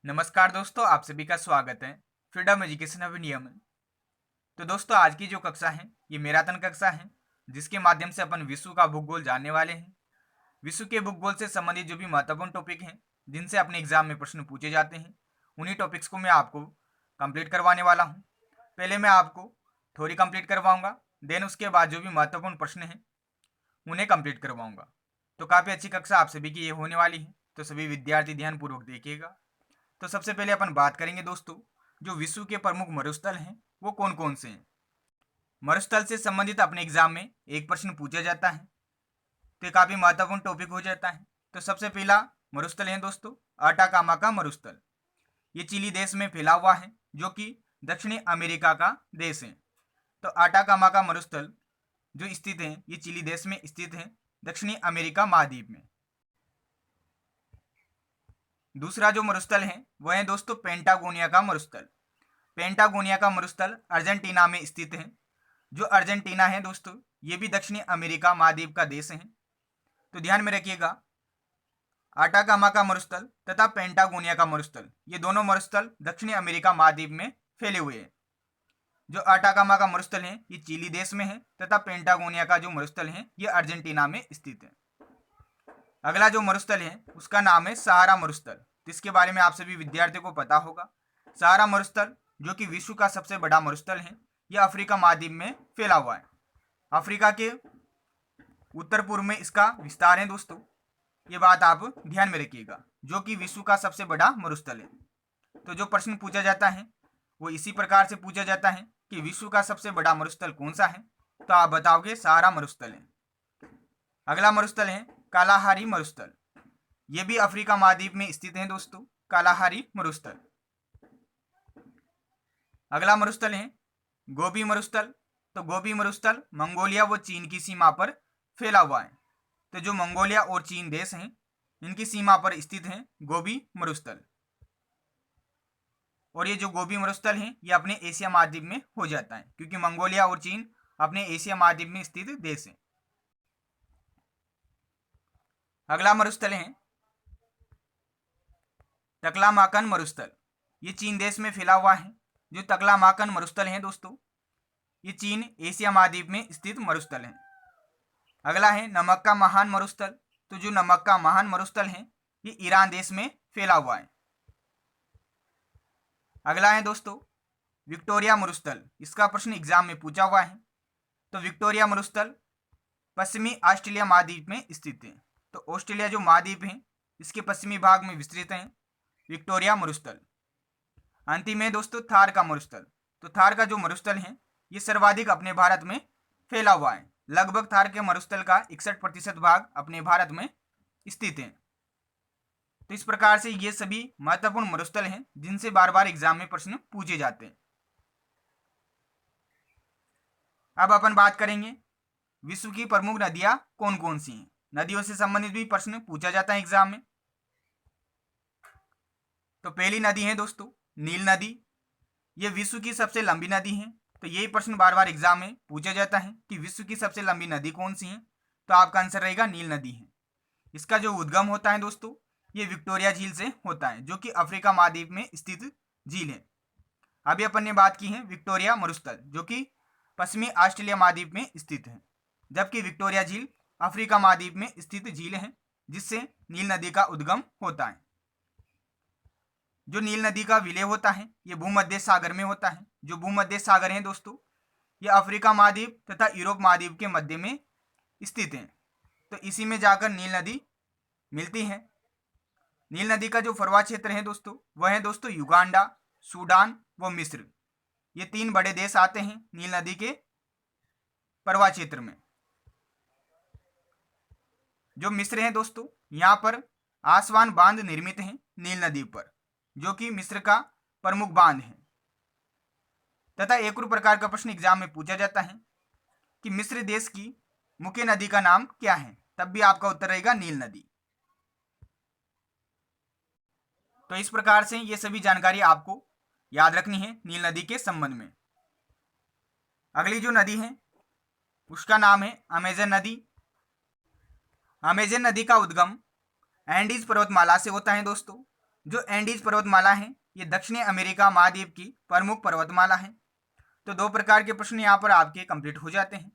नमस्कार दोस्तों, आप सभी का स्वागत है फ्रीडम एजुकेशन अभिनियम में। तो दोस्तों, आज की जो कक्षा है ये मैराथन कक्षा है, जिसके माध्यम से अपन विश्व का भूगोल जानने वाले हैं। विश्व के भूगोल से संबंधित जो भी महत्वपूर्ण टॉपिक हैं, जिनसे अपने एग्जाम में प्रश्न पूछे जाते हैं, उन्हीं टॉपिक्स को मैं आपको कंप्लीट करवाने वाला हूँ। पहले मैं आपको थ्योरी कंप्लीट करवाऊंगा, देन उसके बाद जो भी महत्वपूर्ण प्रश्न हैं उन्हें कंप्लीट करवाऊंगा। तो काफ़ी अच्छी कक्षा आप सभी की ये होने वाली है, तो सभी विद्यार्थी ध्यानपूर्वक देखिएगा। तो सबसे पहले अपन बात करेंगे दोस्तों, जो विश्व के प्रमुख मरुस्थल हैं वो कौन कौन से हैं। मरुस्थल से संबंधित अपने एग्जाम में एक प्रश्न पूछा जाता है, तो ये काफी महत्वपूर्ण टॉपिक हो जाता है। तो सबसे पहला मरुस्थल है दोस्तों अटाकामा का मरुस्थल। ये चिली देश में फैला हुआ है, जो कि दक्षिणी अमेरिका का देश है। तो अटाकामा का मरुस्थल जो स्थित है ये चिली देश में स्थित है, दक्षिणी अमेरिका महाद्वीप में। दूसरा जो मरुस्थल है वह है दोस्तों पेंटागोनिया का मरुस्थल। पेंटागोनिया का मरुस्थल अर्जेंटीना में स्थित है। जो अर्जेंटीना है दोस्तों ये भी दक्षिणी अमेरिका महाद्वीप का देश है। तो ध्यान में रखिएगा, अटाकामा का मरुस्थल तथा पेंटागोनिया का मरुस्थल, ये दोनों मरुस्थल दक्षिणी अमेरिका महाद्वीप में फैले हुए हैं। जो अटाकामा का मरुस्थल है ये चिली देश में है, तथा पेंटागोनिया का जो मरुस्थल है ये अर्जेंटीना में स्थित है। अगला जो मरुस्थल है उसका नाम है सहारा मरुस्थल। इसके बारे में आप सभी विद्यार्थियों को पता होगा। सहारा मरुस्थल जो कि विश्व का सबसे बड़ा मरुस्थल है, यह अफ्रीका महाद्वीप में फैला हुआ है। अफ्रीका के उत्तर पूर्व में इसका विस्तार है दोस्तों, ये बात आप ध्यान में रखिएगा, जो कि विश्व का सबसे बड़ा मरुस्थल है। तो जो प्रश्न पूछा जाता है वो इसी प्रकार से पूछा जाता है कि विश्व का सबसे बड़ा मरुस्थल कौन सा है, तो आप बताओगे सहारा मरुस्थल है। अगला मरुस्थल है कालाहारी मरुस्थल। ये भी अफ्रीका महाद्वीप में स्थित है दोस्तों, कालाहारी मरुस्थल। अगला मरुस्थल है गोबी मरुस्थल। तो गोबी मरुस्थल मंगोलिया व चीन की सीमा पर फैला हुआ है। तो जो मंगोलिया और चीन देश हैं इनकी सीमा पर स्थित है गोबी मरुस्थल। और ये जो गोबी मरुस्थल है ये अपने एशिया महाद्वीप में हो जाता है, क्योंकि मंगोलिया और चीन अपने एशिया महाद्वीप में स्थित देश है। अगला मरुस्थल है तकलामाकन मरुस्थल। ये चीन देश में फैला हुआ है। जो तकलामाकन मरुस्थल है दोस्तों ये चीन एशिया महाद्वीप में स्थित मरुस्थल है। अगला है नमक का महान मरुस्थल। तो जो नमक का महान मरुस्थल है ये ईरान देश में फैला हुआ है। अगला है दोस्तों विक्टोरिया मरुस्थल। इसका प्रश्न एग्जाम में पूछा हुआ है। तो विक्टोरिया मरुस्थल पश्चिमी ऑस्ट्रेलिया महाद्वीप में स्थित है। तो ऑस्ट्रेलिया जो महाद्वीप है इसके पश्चिमी भाग में विस्तृत है विक्टोरिया मरुस्थल। अंतिम है दोस्तों थार का मरुस्थल। तो थार का जो मरुस्थल है ये सर्वाधिक अपने भारत में फैला हुआ है। लगभग थार के मरुस्थल का 61% भाग अपने भारत में स्थित है। तो इस प्रकार से ये सभी महत्वपूर्ण मरुस्थल हैं जिनसे बार बार एग्जाम में प्रश्न पूछे जाते हैं। अब अपन बात करेंगे विश्व की प्रमुख नदियां कौन कौन सी हैं। नदियों से संबंधित भी प्रश्न पूछा जाता है एग्जाम में। तो पहली नदी है दोस्तों नील नदी। ये विश्व की सबसे लंबी नदी है। तो यही प्रश्न बार बार एग्जाम में पूछा जाता है कि विश्व की सबसे लंबी नदी कौन सी है, तो आपका आंसर रहेगा नील नदी है। इसका जो उद्गम होता है दोस्तों ये विक्टोरिया झील से होता है, जो कि अफ्रीका महाद्वीप में स्थित झील है। अभी अपन ने बात की है विक्टोरिया मरुस्थल जो कि पश्चिमी ऑस्ट्रेलिया महाद्वीप में स्थित है, जबकि विक्टोरिया झील अफ्रीका महाद्वीप में स्थित झील है जिससे नील नदी का उद्गम होता है। जो नील नदी का विलय होता है ये भूमध्य सागर में होता है। जो भूमध्य सागर है दोस्तों ये अफ्रीका महाद्वीप तथा यूरोप महाद्वीप के मध्य में स्थित है। तो इसी में जाकर नील नदी मिलती है। नील नदी का जो फरवा क्षेत्र है दोस्तों वह है दोस्तों युगांडा, सूडान व मिस्र। ये तीन बड़े देश आते हैं नील नदी के फरवा क्षेत्र में। जो मिस्र है दोस्तों यहाँ पर आसवान बांध निर्मित है नील नदी पर, जो कि मिस्र का प्रमुख बांध है। तथा एक और प्रकार का प्रश्न एग्जाम में पूछा जाता है कि मिस्र देश की मुख्य नदी का नाम क्या है, तब भी आपका उत्तर रहेगा नील नदी। तो इस प्रकार से ये सभी जानकारी आपको याद रखनी है नील नदी के संबंध में। अगली जो नदी है उसका नाम है अमेजन नदी। अमेजन नदी का उद्गम एंडीज पर्वतमाला से होता है दोस्तों। जो एंडीज पर्वतमाला है ये दक्षिणी अमेरिका महाद्वीप की प्रमुख पर्वतमाला है। तो दो प्रकार के प्रश्न यहाँ पर आपके कंप्लीट हो जाते हैं।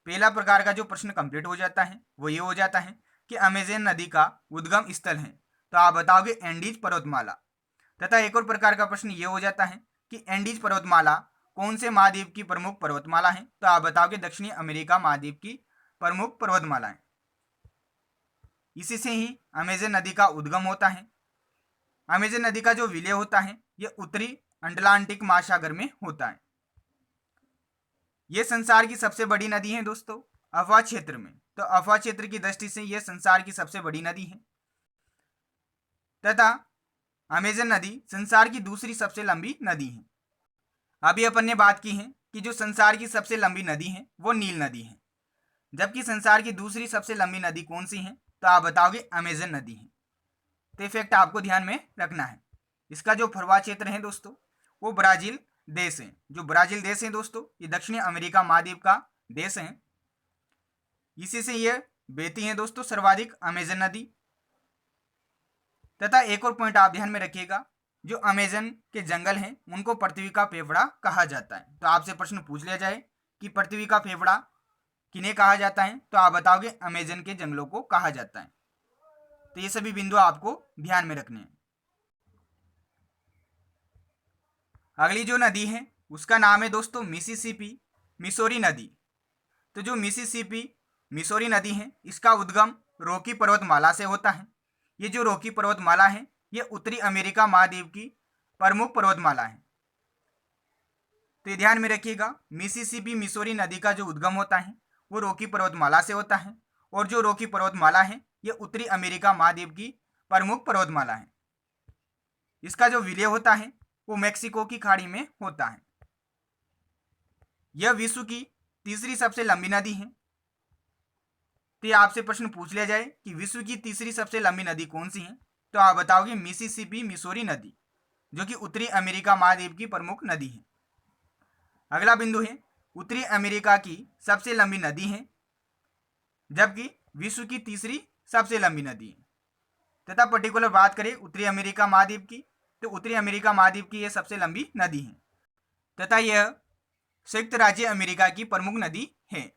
पहला प्रकार का जो प्रश्न कंप्लीट हो जाता है वो ये हो जाता है कि अमेजन नदी का उद्गम स्थल है, तो आप बताओगे एंडीज पर्वतमाला। तथा एक और प्रकार का प्रश्न ये हो जाता है कि एंडीज पर्वतमाला कौन से महाद्वीप की प्रमुख पर्वतमाला है, तो आप बताओगे दक्षिणी अमेरिका महाद्वीप की प्रमुख पर्वतमाला है। इसी से ही अमेजन नदी का उद्गम होता है। अमेजन नदी का जो विलय होता है यह उत्तरी अटलांटिक महासागर में होता है। यह संसार की सबसे बड़ी नदी है दोस्तों अफवाह क्षेत्र में, तो अफवाह क्षेत्र की दृष्टि से यह संसार की सबसे बड़ी नदी है। तथा अमेजन नदी संसार की दूसरी सबसे लंबी नदी है। अभी अपन ने बात की है कि जो संसार की सबसे लंबी नदी है वो नील नदी है, जबकि संसार की दूसरी सबसे लंबी नदी कौन सी है, तो आप बताओगे अमेजन नदी है। तो फैक्ट आपको ध्यान में रखना है। इसका जो प्रवाह क्षेत्र है दोस्तों वो ब्राजील देश है। जो ब्राजील देश है दोस्तों ये दक्षिणी अमेरिका महाद्वीप का देश है। इसी से ये बहती है दोस्तों सर्वाधिक अमेजन नदी। तथा एक और पॉइंट आप ध्यान में रखिएगा, जो अमेजन के जंगल हैं उनको पृथ्वी का फेफड़ा कहा जाता है। तो आपसे प्रश्न पूछ लिया जाए कि पृथ्वी का फेफड़ा किन्हें कहा जाता है, तो आप बताओगे अमेजन के जंगलों को कहा जाता है। तो ये सभी बिंदु आपको ध्यान में रखने हैं। अगली जो नदी है उसका नाम है दोस्तों मिसिसिपी मिसौरी नदी। तो जो मिसिसिपी मिसौरी नदी है इसका उद्गम रॉकी पर्वतमाला से होता है। ये जो रॉकी पर्वतमाला है ये उत्तरी अमेरिका महाद्वीप की प्रमुख पर्वतमाला है। तो ये ध्यान में रखिएगा, मिसिसिपी मिसौरी नदी का जो उद्गम होता है वो रॉकी पर्वतमाला से होता है, और जो रॉकी पर्वतमाला है ये उत्तरी अमेरिका महाद्वीप की प्रमुख पर्वतमाला है। इसका जो विलय होता है वो मेक्सिको की खाड़ी में होता है। यह विश्व की तीसरी सबसे लंबी नदी है। तो ये आपसे प्रश्न पूछ लिया जाए कि विश्व की तीसरी सबसे लंबी नदी कौन सी है, तो आप बताओगे मिसिसिपी मिसौरी नदी, जो कि उत्तरी अमेरिका महाद्वीप की प्रमुख नदी है। अगला बिंदु है उत्तरी अमेरिका की सबसे लंबी नदी है, जबकि विश्व की तीसरी सबसे लंबी नदी है। तथा पर्टिकुलर बात करें उत्तरी अमेरिका महाद्वीप की, तो उत्तरी अमेरिका महाद्वीप की यह सबसे लंबी नदी है। तथा यह संयुक्त राज्य अमेरिका की प्रमुख नदी है।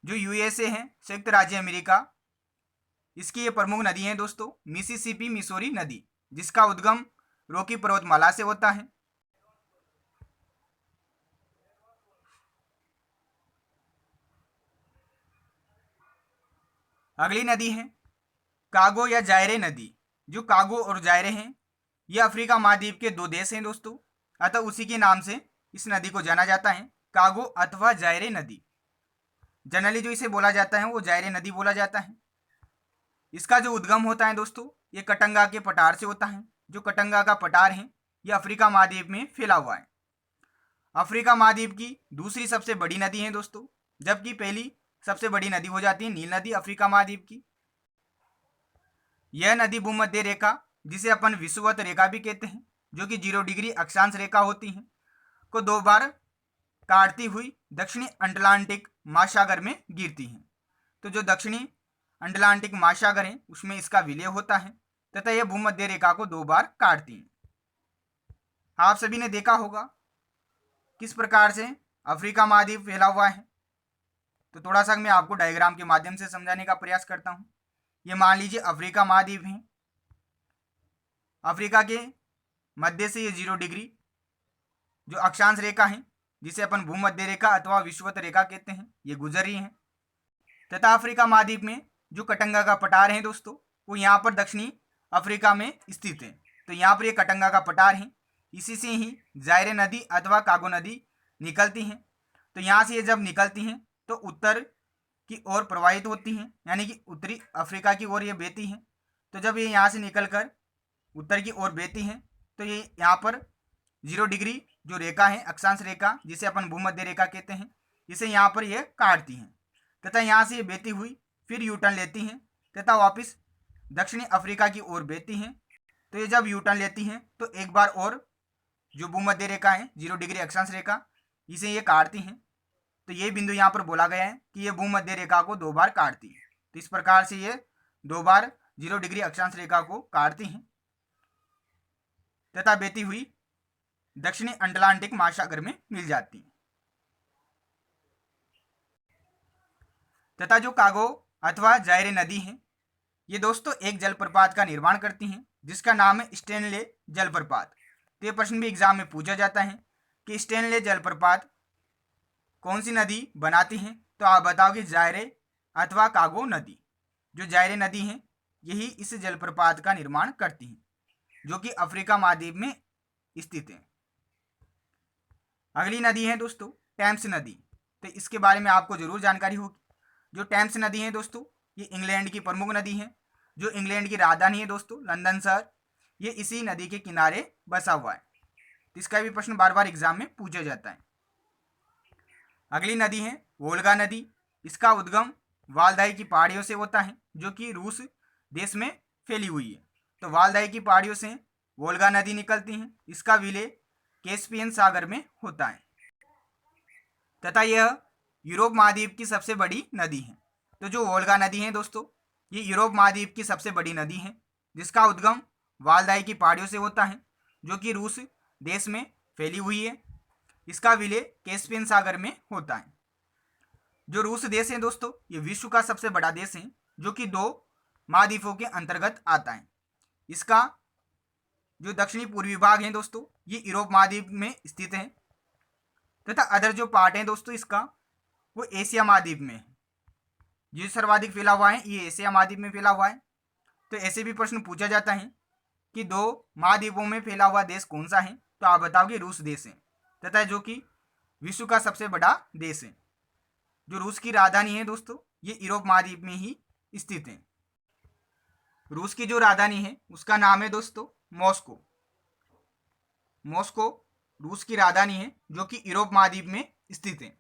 जो यूएसए है संयुक्त राज्य अमेरिका, इसकी ये प्रमुख नदी है दोस्तों मिसिसिपी मिसौरी नदी, जिसका उद्गम रॉकी पर्वतमाला से होता है। अगली नदी है कागो या जायरे नदी। जो कागो और जायरे हैं ये अफ्रीका महाद्वीप के दो देश हैं दोस्तों, अतः उसी के नाम से इस नदी को जाना जाता है, कागो अथवा जायरे नदी। जनरली जो इसे बोला जाता है वो जायरे नदी बोला जाता है। इसका जो उद्गम होता है दोस्तों ये कटंगा के पठार से होता है। जो कटंगा का पठार है ये अफ्रीका महाद्वीप में फैला हुआ है। अफ्रीका महाद्वीप की दूसरी सबसे बड़ी नदी है दोस्तों, जबकि पहली सबसे बड़ी नदी हो जाती है नील नदी अफ्रीका महाद्वीप की। यह नदी भूमध्य रेखा, जिसे अपन विषुवत रेखा भी कहते हैं, जो कि 0 डिग्री अक्षांश रेखा होती है, को दो बार काटती हुई दक्षिणी अटलांटिक महासागर में गिरती है। तो जो दक्षिणी अटलांटिक महासागर है उसमें इसका विलय होता है, तथा यह भूमध्य रेखा को दो बार काटती है। आप सभी ने देखा होगा किस प्रकार से अफ्रीका महाद्वीप फैला हुआ है। तो थोड़ा सा मैं आपको डायग्राम के माध्यम से समझाने का प्रयास करता हूँ। ये मान लीजिए अफ्रीका महाद्वीप है। अफ्रीका के मध्य से ये 0 डिग्री जो अक्षांश रेखा है, जिसे अपन भूमध्य रेखा अथवा विषुवत रेखा कहते हैं, ये गुजर रही है। तथा अफ्रीका महाद्वीप में जो कटंगा का पठार है दोस्तों वो यहाँ पर दक्षिणी अफ्रीका में स्थित है। तो यहाँ पर ये कटंगा का पठार है, इसी से ही जायरे नदी अथवा कागो नदी निकलती हैं। तो यहाँ से ये जब निकलती हैं तो उत्तर की ओर प्रवाहित होती हैं, यानी कि उत्तरी अफ्रीका की ओर ये बहती हैं। तो जब ये यहाँ से निकलकर उत्तर की ओर बहती हैं तो ये यहाँ पर 0 डिग्री जो रेखा है अक्षांश रेखा, जिसे अपन भूमध्य रेखा कहते हैं, इसे यहाँ पर ये काटती हैं तथा यहाँ से ये बहती हुई फिर यू टर्न लेती हैं तथा वापस दक्षिणी अफ्रीका की ओर बहती हैं। तो ये जब यू टर्न लेती हैं तो एक बार और जो भूमध्य रेखा है 0 डिग्री अक्षांश रेखा, इसे ये काटती हैं। तो ये बिंदु यहाँ पर बोला गया है कि ये भूमध्य रेखा को 2 बार काटती है। तो इस प्रकार से ये 2 बार 0 डिग्री अक्षांश रेखा को काटती हैं। तथा बहती हुई दक्षिणी अटलांटिक महासागर में मिल जाती हैं। तथा जो कागो अथवा जायरे नदी है, ये दोस्तों एक जलप्रपात का निर्माण करती हैं जिसका नाम है स्टेनले जलप्रपात। तो ये प्रश्न भी एग्जाम में पूछा जाता है कि स्टेनले जलप्रपात कौन सी नदी बनाती हैं, तो आप बताओगे जायरे अथवा कागो नदी। जो जायरे नदी है यही इस जलप्रपात का निर्माण करती हैं, जो कि अफ्रीका महाद्वीप में स्थित है। अगली नदी है दोस्तों टेम्स नदी। तो इसके बारे में आपको जरूर जानकारी होगी। जो टेम्स नदी है दोस्तों, ये इंग्लैंड की प्रमुख नदी है। जो इंग्लैंड की राजधानी है दोस्तों लंदन शहर, ये इसी नदी के किनारे बसा हुआ है। तो इसका भी प्रश्न बार बार एग्जाम में पूछा जाता है। अगली नदी है वोल्गा नदी। इसका उद्गम वालदाई की पहाड़ियों से होता है, जो कि रूस देश में फैली हुई है। तो वालदाई की पहाड़ियों से वोल्गा नदी निकलती है। इसका विलय कैस्पियन सागर में होता है तथा यह यूरोप महाद्वीप की सबसे बड़ी नदी है। तो जो वोल्गा नदी है दोस्तों, ये यूरोप महाद्वीप की सबसे बड़ी नदी है, जिसका उद्गम वालदाई की पहाड़ियों से होता है, जो कि रूस देश में फैली हुई है। इसका विलय कैस्पियन सागर में होता है। जो रूस देश है दोस्तों, ये विश्व का सबसे बड़ा देश है, जो कि 2 महाद्वीपों के अंतर्गत आता है। इसका जो दक्षिणी पूर्वी भाग है दोस्तों, ये यूरोप महाद्वीप में स्थित है तथा अदर जो पार्ट है दोस्तों इसका, वो एशिया महाद्वीप में है। जो सर्वाधिक फैला हुआ है ये एशिया महाद्वीप में फैला हुआ है। तो ऐसे भी प्रश्न पूछा जाता है कि 2 महाद्वीपों में फैला हुआ देश कौन सा है, तो आप बताओगे रूस देश है तथा जो कि विश्व का सबसे बड़ा देश है। जो रूस की राजधानी है दोस्तों, ये यूरोप महाद्वीप में ही स्थित है। रूस की जो राजधानी है उसका नाम है दोस्तों मॉस्को। मॉस्को रूस की राजधानी है, जो कि यूरोप महाद्वीप में स्थित है।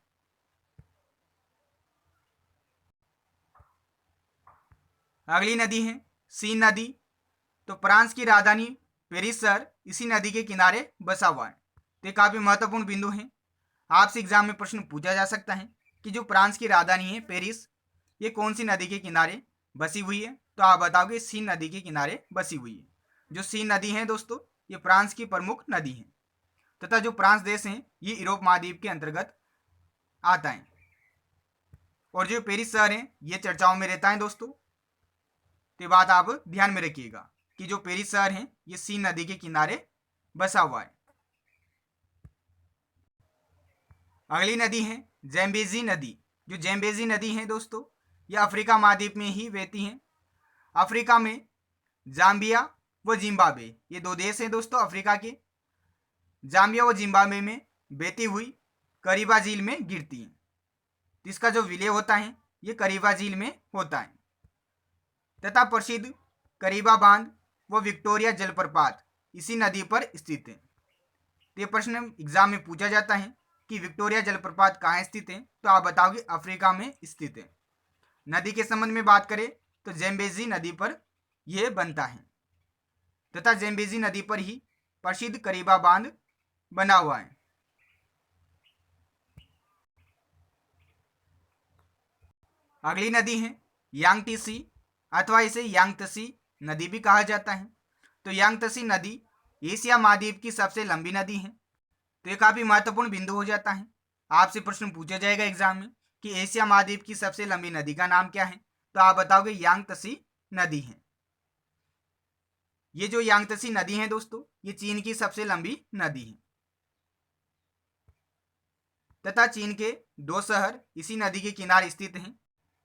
अगली नदी है सीन नदी। तो फ्रांस की राजधानी पेरिस शहर इसी नदी के किनारे बसा हुआ है। तो ये काफी महत्वपूर्ण बिंदु है। आपसे एग्जाम में प्रश्न पूछा जा सकता है कि जो फ्रांस की राजधानी है पेरिस, ये कौन सी नदी के किनारे बसी हुई है, तो आप बताओगे सीन नदी के किनारे बसी हुई है। जो सीन नदी है दोस्तों, ये फ्रांस की प्रमुख नदी है तथा जो फ्रांस देश है ये यूरोप महाद्वीप के अंतर्गत आता है। और जो पेरिस शहर है ये चर्चाओं में रहता है दोस्तों। तो ये बात आप ध्यान में रखिएगा कि जो पेरिस शहर है ये सीन नदी के किनारे बसा हुआ है। अगली नदी है जैम्बेजी नदी। जो जैम्बेजी नदी है दोस्तों, ये अफ्रीका महाद्वीप में ही बहती है। अफ्रीका में जाम्बिया व जिम्बाब्वे, ये 2 देश हैं दोस्तों अफ्रीका के। जाम्बिया व जिम्बाब्वे में बहती हुई करीबा झील में गिरती है। तो इसका जो विलय होता है ये करीबा झील में होता है तथा प्रसिद्ध करीबा बांध व विक्टोरिया जलप्रपात इसी नदी पर स्थित है। तो ये प्रश्न एग्जाम में पूछा जाता है कि विक्टोरिया जलप्रपात कहाँ स्थित है, तो आप बताओगे अफ्रीका में स्थित है। नदी के संबंध में बात करें तो जैम्बेजी नदी पर यह बनता है तथा जैम्बेजी नदी पर ही प्रसिद्ध करीबा बांध बना हुआ है। अगली नदी है यांगटीसी अथवा इसे यांगत्सी नदी भी कहा जाता है। तो यांगत्सी नदी एशिया महाद्वीप की सबसे लंबी नदी है। तो ये काफी महत्वपूर्ण बिंदु हो जाता है। आपसे प्रश्न पूछा जाएगा एग्जाम में कि एशिया महाद्वीप की सबसे लंबी नदी का नाम क्या है, तो आप बताओगे यांगत्सी नदी है। ये जो यांगत्सी नदी है दोस्तों, ये चीन की सबसे लंबी नदी है तथा चीन के 2 शहर इसी नदी के किनारे स्थित हैं।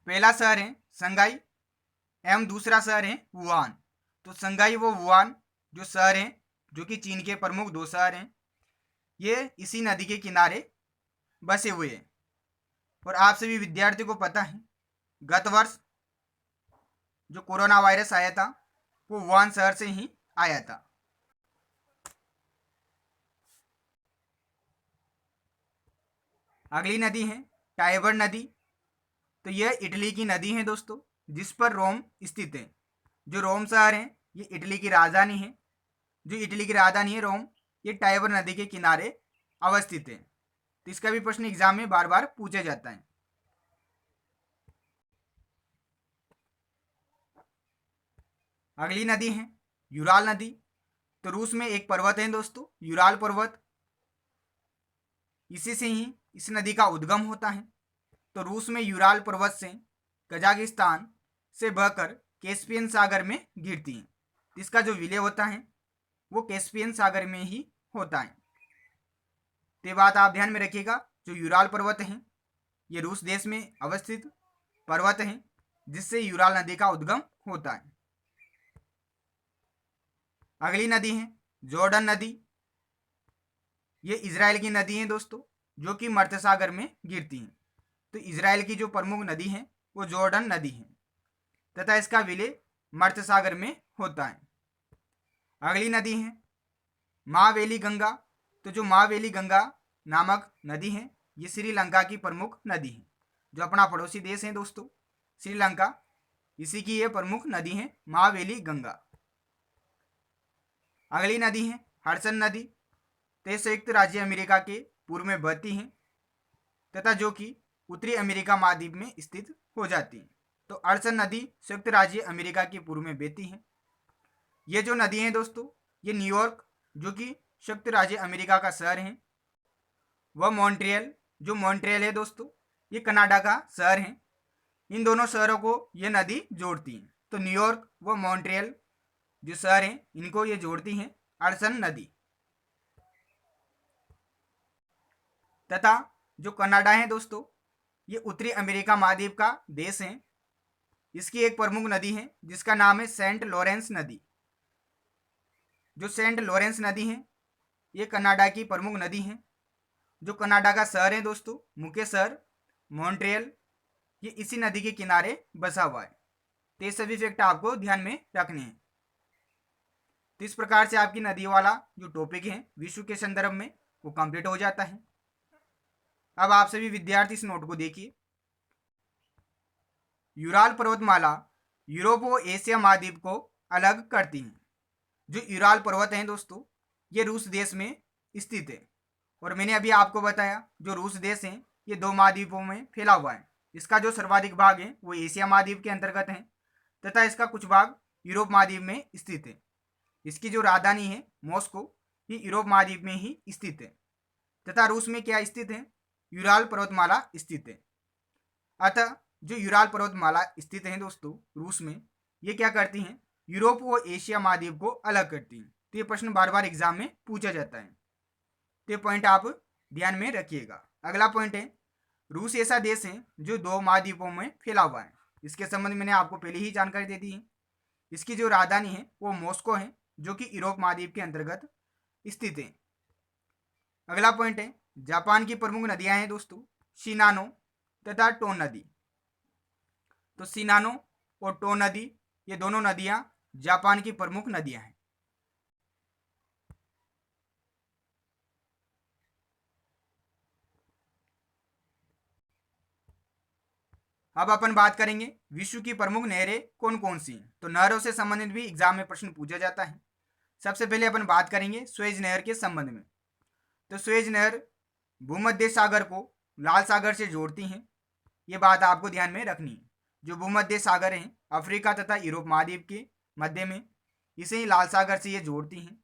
पहला शहर है संघाई एवं दूसरा शहर है वुहान। तो संघाई व वुहान जो शहर हैं, जो कि चीन के प्रमुख 2 शहर हैं, ये इसी नदी के किनारे बसे हुए हैं। और आप सभी विद्यार्थियों को पता है गत वर्ष जो कोरोना वायरस आया था वो वुहान शहर से ही आया था। अगली नदी है टाइबर नदी। तो यह इटली की नदी है दोस्तों, जिस पर रोम स्थित है। जो रोम शहर है ये इटली की राजधानी है। जो इटली की राजधानी है रोम, ये टाइबर नदी के किनारे अवस्थित है। तो इसका भी प्रश्न एग्जाम में बार बार पूछा जाता है। अगली नदी है यूराल नदी। तो रूस में एक पर्वत है दोस्तों, यूराल पर्वत, इसी से ही इस नदी का उद्गम होता है। तो रूस में यूराल पर्वत से कजाकिस्तान से बहकर कैस्पियन सागर में गिरती है। इसका जो विलय होता है वो कैस्पियन सागर में ही होता है। तो ये बात आप ध्यान में रखिएगा, जो यूराल पर्वत है ये रूस देश में अवस्थित पर्वत है जिससे यूराल नदी का उद्गम होता है। अगली नदी है जॉर्डन नदी। ये इजराइल की नदी है दोस्तों, जो कि मध्य सागर में गिरती है। तो इजराइल की जो प्रमुख नदी है वो जॉर्डन नदी है तथा इसका विलय मध्य सागर में होता है। अगली नदी है महावेली गंगा। तो जो महावेली गंगा नामक नदी है ये श्रीलंका की प्रमुख नदी है, जो अपना पड़ोसी देश है दोस्तों श्रीलंका, इसी की ये प्रमुख नदी है महावेली गंगा। अगली नदी है हडसन नदी। तो संयुक्त राज्य अमेरिका के पूर्व में बहती है तथा जो कि उत्तरी अमेरिका महाद्वीप में स्थित हो जाती है। तो हडसन नदी संयुक्त राज्य अमेरिका के पूर्व में बहती है। ये जो नदी है दोस्तों ये न्यूयॉर्क, जो कि संयुक्त राज्य अमेरिका का शहर है, वह मॉन्ट्रियल, जो मॉन्ट्रियल है दोस्तों ये कनाडा का शहर है, इन दोनों शहरों को ये नदी जोड़ती है। तो न्यूयॉर्क व मॉन्ट्रियल जो शहर हैं इनको ये जोड़ती हैं हडसन नदी। तथा जो कनाडा है दोस्तों ये उत्तरी अमेरिका महाद्वीप का देश है। इसकी एक प्रमुख नदी है जिसका नाम है सेंट लॉरेंस नदी। जो सेंट लॉरेंस नदी है ये कनाडा की प्रमुख नदी है। जो कनाडा का शहर है दोस्तों मुख्य शहर मॉन्ट्रियल, ये इसी नदी के किनारे बसा हुआ है। तो ये सभी फैक्ट आपको ध्यान में रखने हैं। तो इस प्रकार से आपकी नदी वाला जो टॉपिक है विश्व के संदर्भ में वो कंप्लीट हो जाता है। अब आप सभी विद्यार्थी इस नोट को देखिए। यूराल पर्वतमाला यूरोप व एशिया महाद्वीप को अलग करती है। जो यूराल पर्वत है दोस्तों ये रूस देश में स्थित है, और मैंने अभी आपको बताया जो रूस देश है ये 2 महाद्वीपों में फैला हुआ है। इसका जो सर्वाधिक भाग है वो एशिया महाद्वीप के अंतर्गत है तथा इसका कुछ भाग यूरोप महाद्वीप में स्थित है। इसकी जो राजधानी है मॉस्को ये यूरोप महाद्वीप में ही स्थित है तथा रूस में क्या स्थित है, यूराल पर्वतमाला स्थित है। अतः जो यूराल पर्वतमाला स्थित है दोस्तों रूस में, ये क्या करती हैं, यूरोप व एशिया महाद्वीप को अलग करती हैं। तो ये प्रश्न बार बार एग्जाम में पूछा जाता है, तो ये पॉइंट आप ध्यान में रखिएगा। अगला पॉइंट है रूस ऐसा देश है जो 2 महाद्वीपों में फैला हुआ है। इसके संबंध में मैंने आपको पहले ही जानकारी दे दी है। इसकी जो राजधानी है वो मॉस्को है, जो कि यूरोप महाद्वीप के अंतर्गत स्थित है। अगला पॉइंट है जापान की प्रमुख नदियां हैं दोस्तों शिनानो तथा टोन नदी। तो शिनानो और टोन नदी ये दोनों नदियां जापान की प्रमुख नदियां हैं। अब अपन बात करेंगे विश्व की प्रमुख नहरें कौन कौन सी हैं। तो नहरों से संबंधित भी एग्जाम में प्रश्न पूछा जाता है। सबसे पहले अपन बात करेंगे सुएज नहर के संबंध में। तो सुएज नहर भूमध्य सागर को लाल सागर से जोड़ती हैं, ये बात आपको ध्यान में रखनी है। जो भूमध्य सागर है अफ्रीका तथा यूरोप महाद्वीप के मध्य में, इसे ही लाल सागर से ये जोड़ती हैं।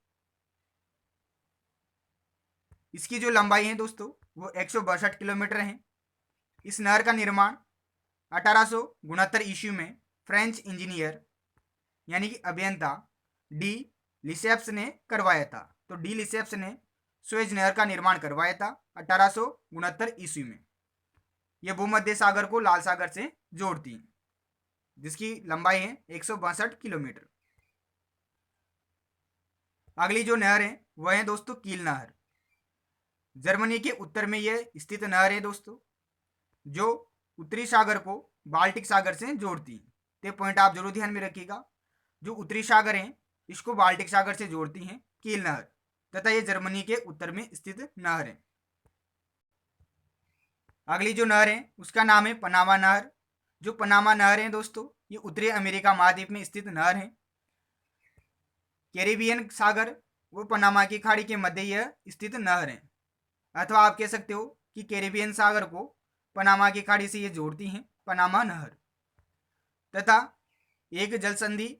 इसकी जो लंबाई है दोस्तों वो 162 किलोमीटर है। इस नहर का निर्माण 1869 ईस्वी में फ्रेंच इंजीनियर यानी कि अभियंता डी लिसेप्स ने करवाया था। तो डी लिसेप्स ने सुएज नहर का निर्माण करवाया था 1869 ईस्वी में। यह भूमध्य सागर को लाल सागर से जोड़ती है, जिसकी लंबाई है 162 किलोमीटर। अगली जो नहर है वह है दोस्तों कील नहर। जर्मनी के उत्तर में यह स्थित नहर है दोस्तों, जो उत्तरी सागर को बाल्टिक सागर से जोड़ती है। तो पॉइंट आप जरूर ध्यान में रखिएगा। जो उत्तरी सागर है इसको बाल्टिक सागर से जोड़ती है कील नहर, तथा यह जर्मनी के उत्तर में स्थित नहर है। अगली जो नहर है उसका नाम है पनामा नहर। जो पनामा नहर है दोस्तों ये उत्तरी अमेरिका महाद्वीप में स्थित नहर है। कैरिबियन सागर व पनामा की खाड़ी के मध्य यह स्थित नहर है, अथवा आप कह सकते हो कि कैरिबियन सागर को पनामा की खाड़ी से ये जोड़ती हैं पनामा नहर। तथा एक जल संधि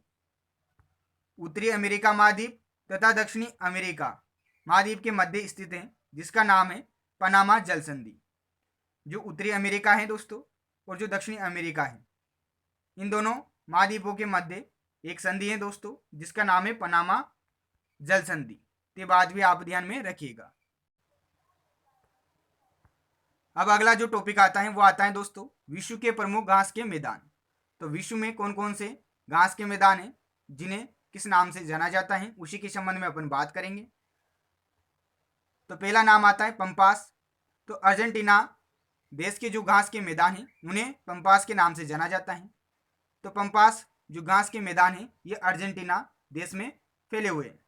उत्तरी अमेरिका महाद्वीप तथा दक्षिणी अमेरिका महाद्वीप के मध्य स्थित है, जिसका नाम है पनामा जल संधि। जो उत्तरी अमेरिका है दोस्तों और जो दक्षिणी अमेरिका है, इन दोनों महाद्वीपों के मध्य एक संधि है दोस्तों, जिसका नाम है पनामा जल संधि। ये बात भी आप ध्यान में रखिएगा। अब अगला जो टॉपिक आता है वो आता है दोस्तों विश्व के प्रमुख घास के मैदान। तो विश्व में कौन कौन से घास के मैदान हैं जिन्हें किस नाम से जाना जाता है, उसी के संबंध में अपन बात करेंगे। तो पहला नाम आता है पंपास। तो अर्जेंटीना देश के जो घास के मैदान हैं उन्हें पंपास के नाम से जाना जाता है। तो पंपास जो घास के मैदान हैं ये अर्जेंटीना देश में फैले हुए हैं।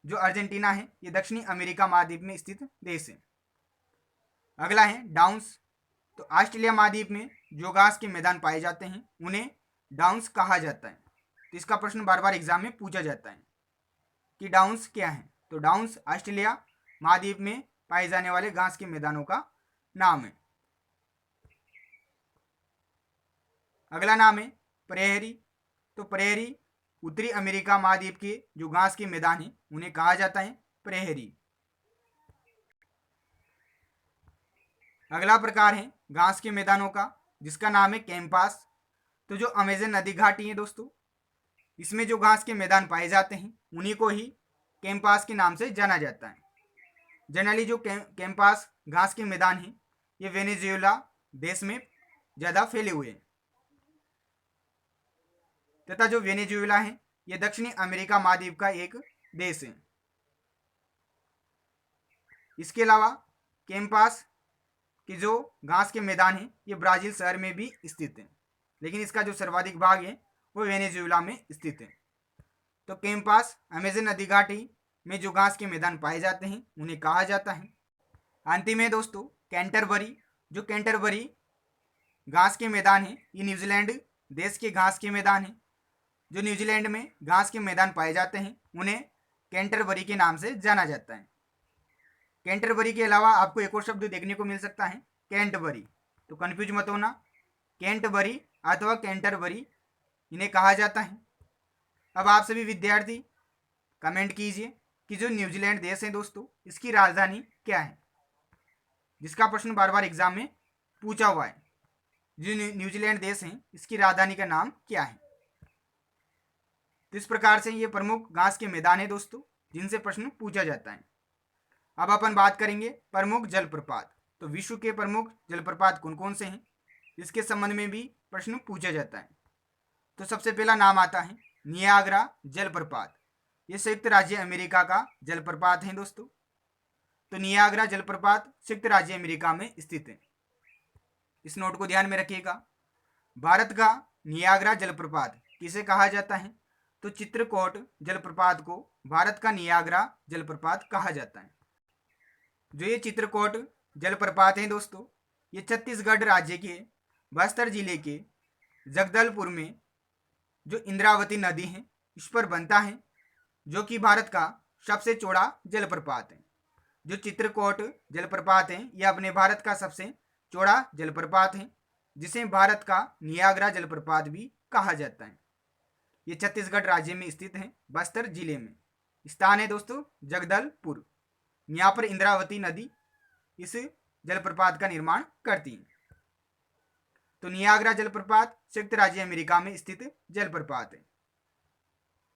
जो अर्जेंटीना है ये दक्षिणी अमेरिका महाद्वीप में स्थित देश है। अगला है डाउन्स। तो ऑस्ट्रेलिया महाद्वीप में जो घास के मैदान पाए जाते हैं उन्हें डाउन्स कहा जाता है। तो इसका प्रश्न बार बार एग्जाम में पूछा जाता है कि डाउन्स क्या है। तो डाउन्स ऑस्ट्रेलिया महाद्वीप में पाए जाने वाले घास के मैदानों का नाम है। अगला नाम है प्रेहरी। तो प्रेहरी उत्तरी अमेरिका महाद्वीप के जो घास के मैदान हैं उन्हें कहा जाता है प्रेहरी। अगला प्रकार है घास के मैदानों का, जिसका नाम है कैंपास। तो जो अमेजन नदी घाटी है दोस्तों, इसमें जो घास के मैदान पाए जाते हैं उन्हीं को ही कैंपास के नाम से जाना जाता है। जनरली जो कैंपास घास के मैदान हैं ये वेनेजुएला देश में ज़्यादा फैले हुए हैं, तथा जो वेनेजुएला है ये दक्षिणी अमेरिका महाद्वीप का एक देश है। इसके अलावा कैंपास कि जो घास के मैदान हैं ये ब्राज़ील शहर में भी स्थित हैं, लेकिन इसका जो सर्वाधिक भाग है वो वेनेजुएला में स्थित है। तो कैंपास अमेजन नदी घाटी में जो घास के मैदान पाए जाते हैं उन्हें कहा जाता है। अंतिम है दोस्तों कैंटरबरी। जो कैंटरबरी घास के मैदान हैं ये न्यूजीलैंड देश के घास के मैदान हैं। जो न्यूजीलैंड में घास के मैदान पाए जाते हैं उन्हें कैंटरबरी के नाम से जाना जाता है। कैंटरबरी के अलावा आपको एक और शब्द देखने को मिल सकता है कैंटबरी। तो कंफ्यूज मत होना, कैंटबरी अथवा कैंटरबरी इन्हें कहा जाता है। अब आप सभी विद्यार्थी कमेंट कीजिए कि जो न्यूजीलैंड देश है दोस्तों इसकी राजधानी क्या है, जिसका प्रश्न बार बार एग्जाम में पूछा हुआ है। जो न्यूजीलैंड देश है इसकी राजधानी का नाम क्या है। तो इस प्रकार से ये प्रमुख घास के मैदान है दोस्तों जिनसे प्रश्न पूछा जाता है। अब अपन बात करेंगे प्रमुख जलप्रपात। तो विश्व के प्रमुख जलप्रपात कौन कौन से हैं इसके संबंध में भी प्रश्न पूछा जाता है। तो सबसे पहला नाम आता है नियाग्रा जलप्रपात। ये संयुक्त राज्य अमेरिका का जलप्रपात है दोस्तों। तो नियाग्रा जलप्रपात संयुक्त राज्य अमेरिका में स्थित है। इस नोट को ध्यान में रखिएगा। भारत का नियाग्रा जलप्रपात किसे कहा जाता है। तो चित्रकूट जलप्रपात को भारत का नियाग्रा जलप्रपात कहा जाता है। जो ये चित्रकूट जलप्रपात हैं दोस्तों ये छत्तीसगढ़ राज्य के बस्तर जिले के जगदलपुर में जो इंद्रावती नदी है इस पर बनता है, जो कि भारत का सबसे चौड़ा जलप्रपात है। जो चित्रकूट जलप्रपात है यह अपने भारत का सबसे चौड़ा जलप्रपात है, जिसे भारत का नियाग्रा जलप्रपात भी कहा जाता है। ये छत्तीसगढ़ राज्य में स्थित है, बस्तर जिले में। स्थान है दोस्तों जगदलपुर। यहाँ पर इंद्रावती नदी इस जलप्रपात का निर्माण करती है। तो नियाग्रा जलप्रपात संयुक्त राज्य अमेरिका में स्थित जलप्रपात है।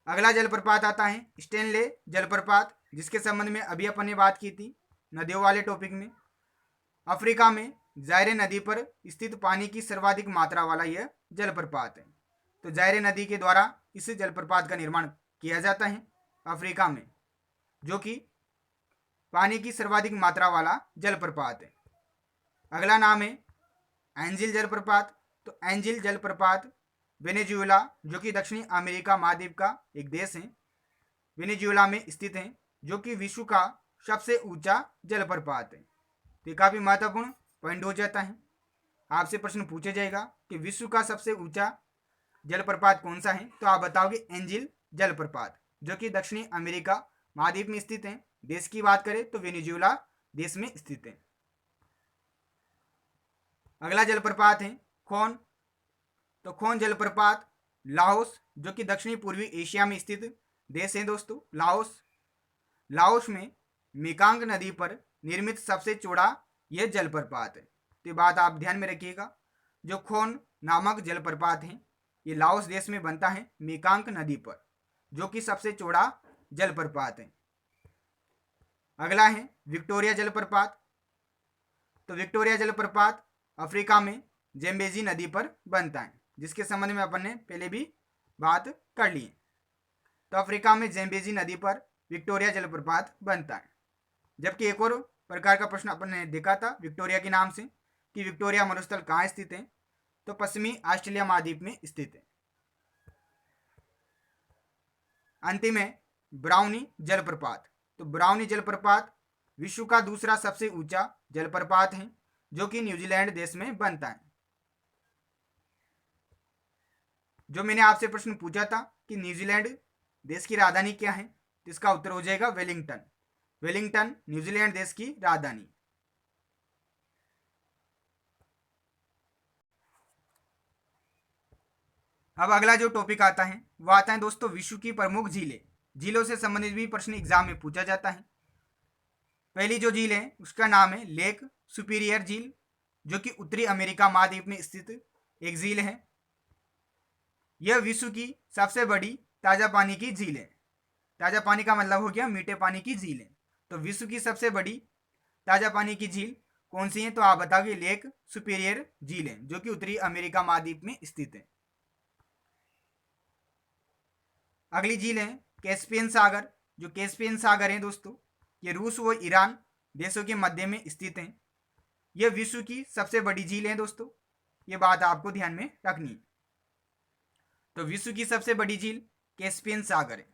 अगला जलप्रपात आता है स्टेनले जलप्रपात, जिसके संबंध में अभी अपन ने बात की थी नदियों वाले टॉपिक में। अफ्रीका में जायरे नदी पर स्थित पानी की सर्वाधिक मात्रा वाला यह जलप्रपात है। तो जायरे नदी के द्वारा इस जलप्रपात का निर्माण किया जाता है अफ्रीका में, जो कि पानी की सर्वाधिक मात्रा वाला जलप्रपात है। अगला नाम है एंजिल जलप्रपात। तो एंजिल जलप्रपात वेनेजुएला जो कि दक्षिणी अमेरिका महाद्वीप का एक देश है, वेनेजुएला में स्थित है, जो कि विश्व का सबसे ऊंचा जलप्रपात है। तो काफ़ी महत्वपूर्ण पॉइंट हो जाता है। आपसे प्रश्न पूछा जाएगा कि विश्व का सबसे ऊंचा जलप्रपात कौन सा है, तो आप बताओगे एंजिल जलप्रपात, जो कि दक्षिणी अमेरिका महाद्वीप में स्थित है। देश की बात करें तो वेनेजुएला देश में स्थित है। अगला जलप्रपात है खोन। तो खोन जलप्रपात लाओस जो कि दक्षिणी पूर्वी एशिया में स्थित देश है दोस्तों, लाओस लाओस में मेकांग नदी पर निर्मित सबसे चौड़ा यह जलप्रपात है। तो ये बात आप ध्यान में रखिएगा। जो खोन नामक जलप्रपात है ये लाओस देश में बनता है मेकांग नदी पर, जो कि सबसे चौड़ा जलप्रपात है। अगला है विक्टोरिया जलप्रपात। तो विक्टोरिया जलप्रपात अफ्रीका में जेम्बेजी नदी पर बनता है, जिसके संबंध में अपन ने पहले भी बात कर ली है। तो अफ्रीका में जेम्बेजी नदी पर विक्टोरिया जलप्रपात बनता है। जबकि एक और प्रकार का प्रश्न अपन ने देखा था विक्टोरिया के नाम से कि विक्टोरिया मरुस्थल कहाँ स्थित है, तो पश्चिमी ऑस्ट्रेलिया महाद्वीप में स्थित है। अंतिम है ब्राउनी जलप्रपात। तो ब्राउनी जलप्रपात विश्व का दूसरा सबसे ऊंचा जलप्रपात है, जो कि न्यूजीलैंड देश में बनता है। जो मैंने आपसे प्रश्न पूछा था कि न्यूजीलैंड देश की राजधानी क्या है, तो इसका उत्तर हो जाएगा वेलिंगटन। वेलिंगटन न्यूजीलैंड देश की राजधानी। अब अगला जो टॉपिक आता है वो आता है दोस्तों विश्व की प्रमुख झीलें। झीलों से संबंधित भी प्रश्न एग्जाम में पूछा जाता है। पहली जो झील है उसका नाम है लेक सुपीरियर झील, जो कि उत्तरी अमेरिका महाद्वीप में स्थित एक झील है। यह विश्व की सबसे बड़ी ताज़ा पानी की झील है। ताज़ा पानी का मतलब हो गया मीठे पानी की झील है। तो विश्व की सबसे बड़ी ताज़ा पानी की झील कौन सी है, तो आप बताओगे लेक सुपीरियर झील है, जो कि उत्तरी अमेरिका महाद्वीप में स्थित है। अगली झील है कैस्पियन सागर। जो कैस्पियन सागर है दोस्तों ये रूस व ईरान देशों के मध्य में स्थित है। यह विश्व की सबसे बड़ी झील है दोस्तों, ये बात आपको ध्यान में रखनी है। तो विश्व की सबसे बड़ी झील कैस्पियन सागर है।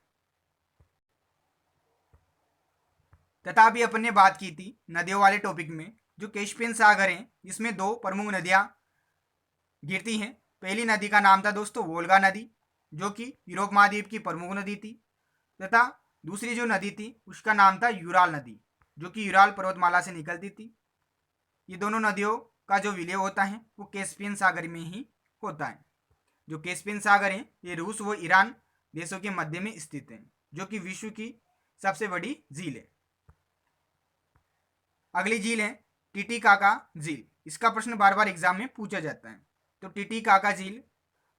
तथा अभी अपन ने बात की थी नदियों वाले टॉपिक में, जो कैस्पियन सागर है इसमें दो प्रमुख नदियां गिरती हैं। पहली नदी का नाम था दोस्तों वोल्गा नदी, जो कि यूरोप महाद्वीप की प्रमुख नदी थी। तथा दूसरी जो नदी थी उसका नाम था यूराल नदी, जो कि यूराल पर्वतमाला से निकलती थी। ये दोनों नदियों का जो विलय होता है वो कैस्पियन सागर में ही होता है। जो कैस्पियन सागर है ये रूस व ईरान देशों के मध्य में स्थित है, जो कि विश्व की सबसे बड़ी झील है। अगली झील है टिटिकाका झील। इसका प्रश्न बार बार एग्जाम में पूछा जाता है। तो टिटिकाका झील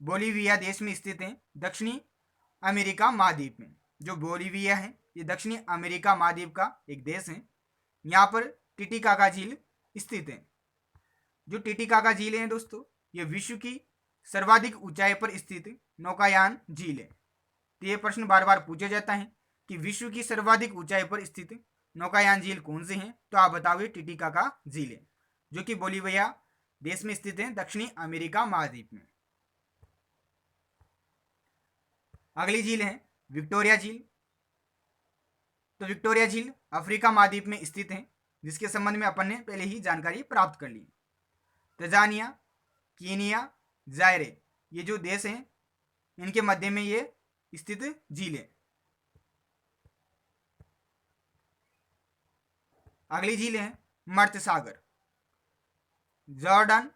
बोलीविया देश में स्थित है, दक्षिणी अमेरिका महाद्वीप में। जो बोलीविया है ये दक्षिणी अमेरिका महाद्वीप का एक देश है। यहाँ पर टिटिकाका झील स्थित है। जो टिटिकाका झील है दोस्तों ये विश्व की सर्वाधिक ऊंचाई पर स्थित नौकायान झील है। तो ये प्रश्न बार बार पूछा जाता है कि विश्व की सर्वाधिक ऊंचाई पर स्थित नौकायान झील कौन से हैं, तो आप बताओगे टिटिकाका झील है, जो कि बोलीविया देश में स्थित है दक्षिणी अमेरिका महाद्वीप में। अगली झील है विक्टोरिया झील। तो विक्टोरिया झील अफ्रीका महाद्वीप में स्थित है, जिसके संबंध में अपन ने पहले ही जानकारी प्राप्त कर ली। तंजानिया, कीनिया, जायरे ये जो देश हैं इनके मध्य में ये स्थित झील है। अगली झील है मर्त सागर। जॉर्डन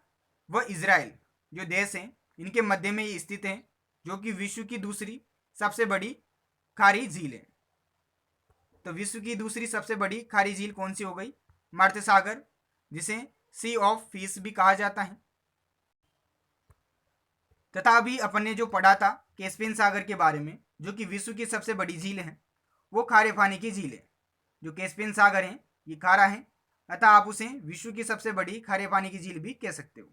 व इजराइल जो देश हैं इनके मध्य में ये स्थित है, जो कि विश्व की दूसरी सबसे बड़ी खारी झील है। तो विश्व की दूसरी सबसे बड़ी खारी झील कौन सी हो गई, मर्त सागर, जिसे सी ऑफ फिश भी कहा जाता है। तथा अभी अपन ने जो पढ़ा था कैस्पियन सागर के बारे में, जो कि विश्व की सबसे बड़ी झील है, वो खारे पानी की झील है। जो कैस्पियन सागर है ये खारा है, अतः आप उसे विश्व की सबसे बड़ी खारे पानी की झील भी कह सकते हो।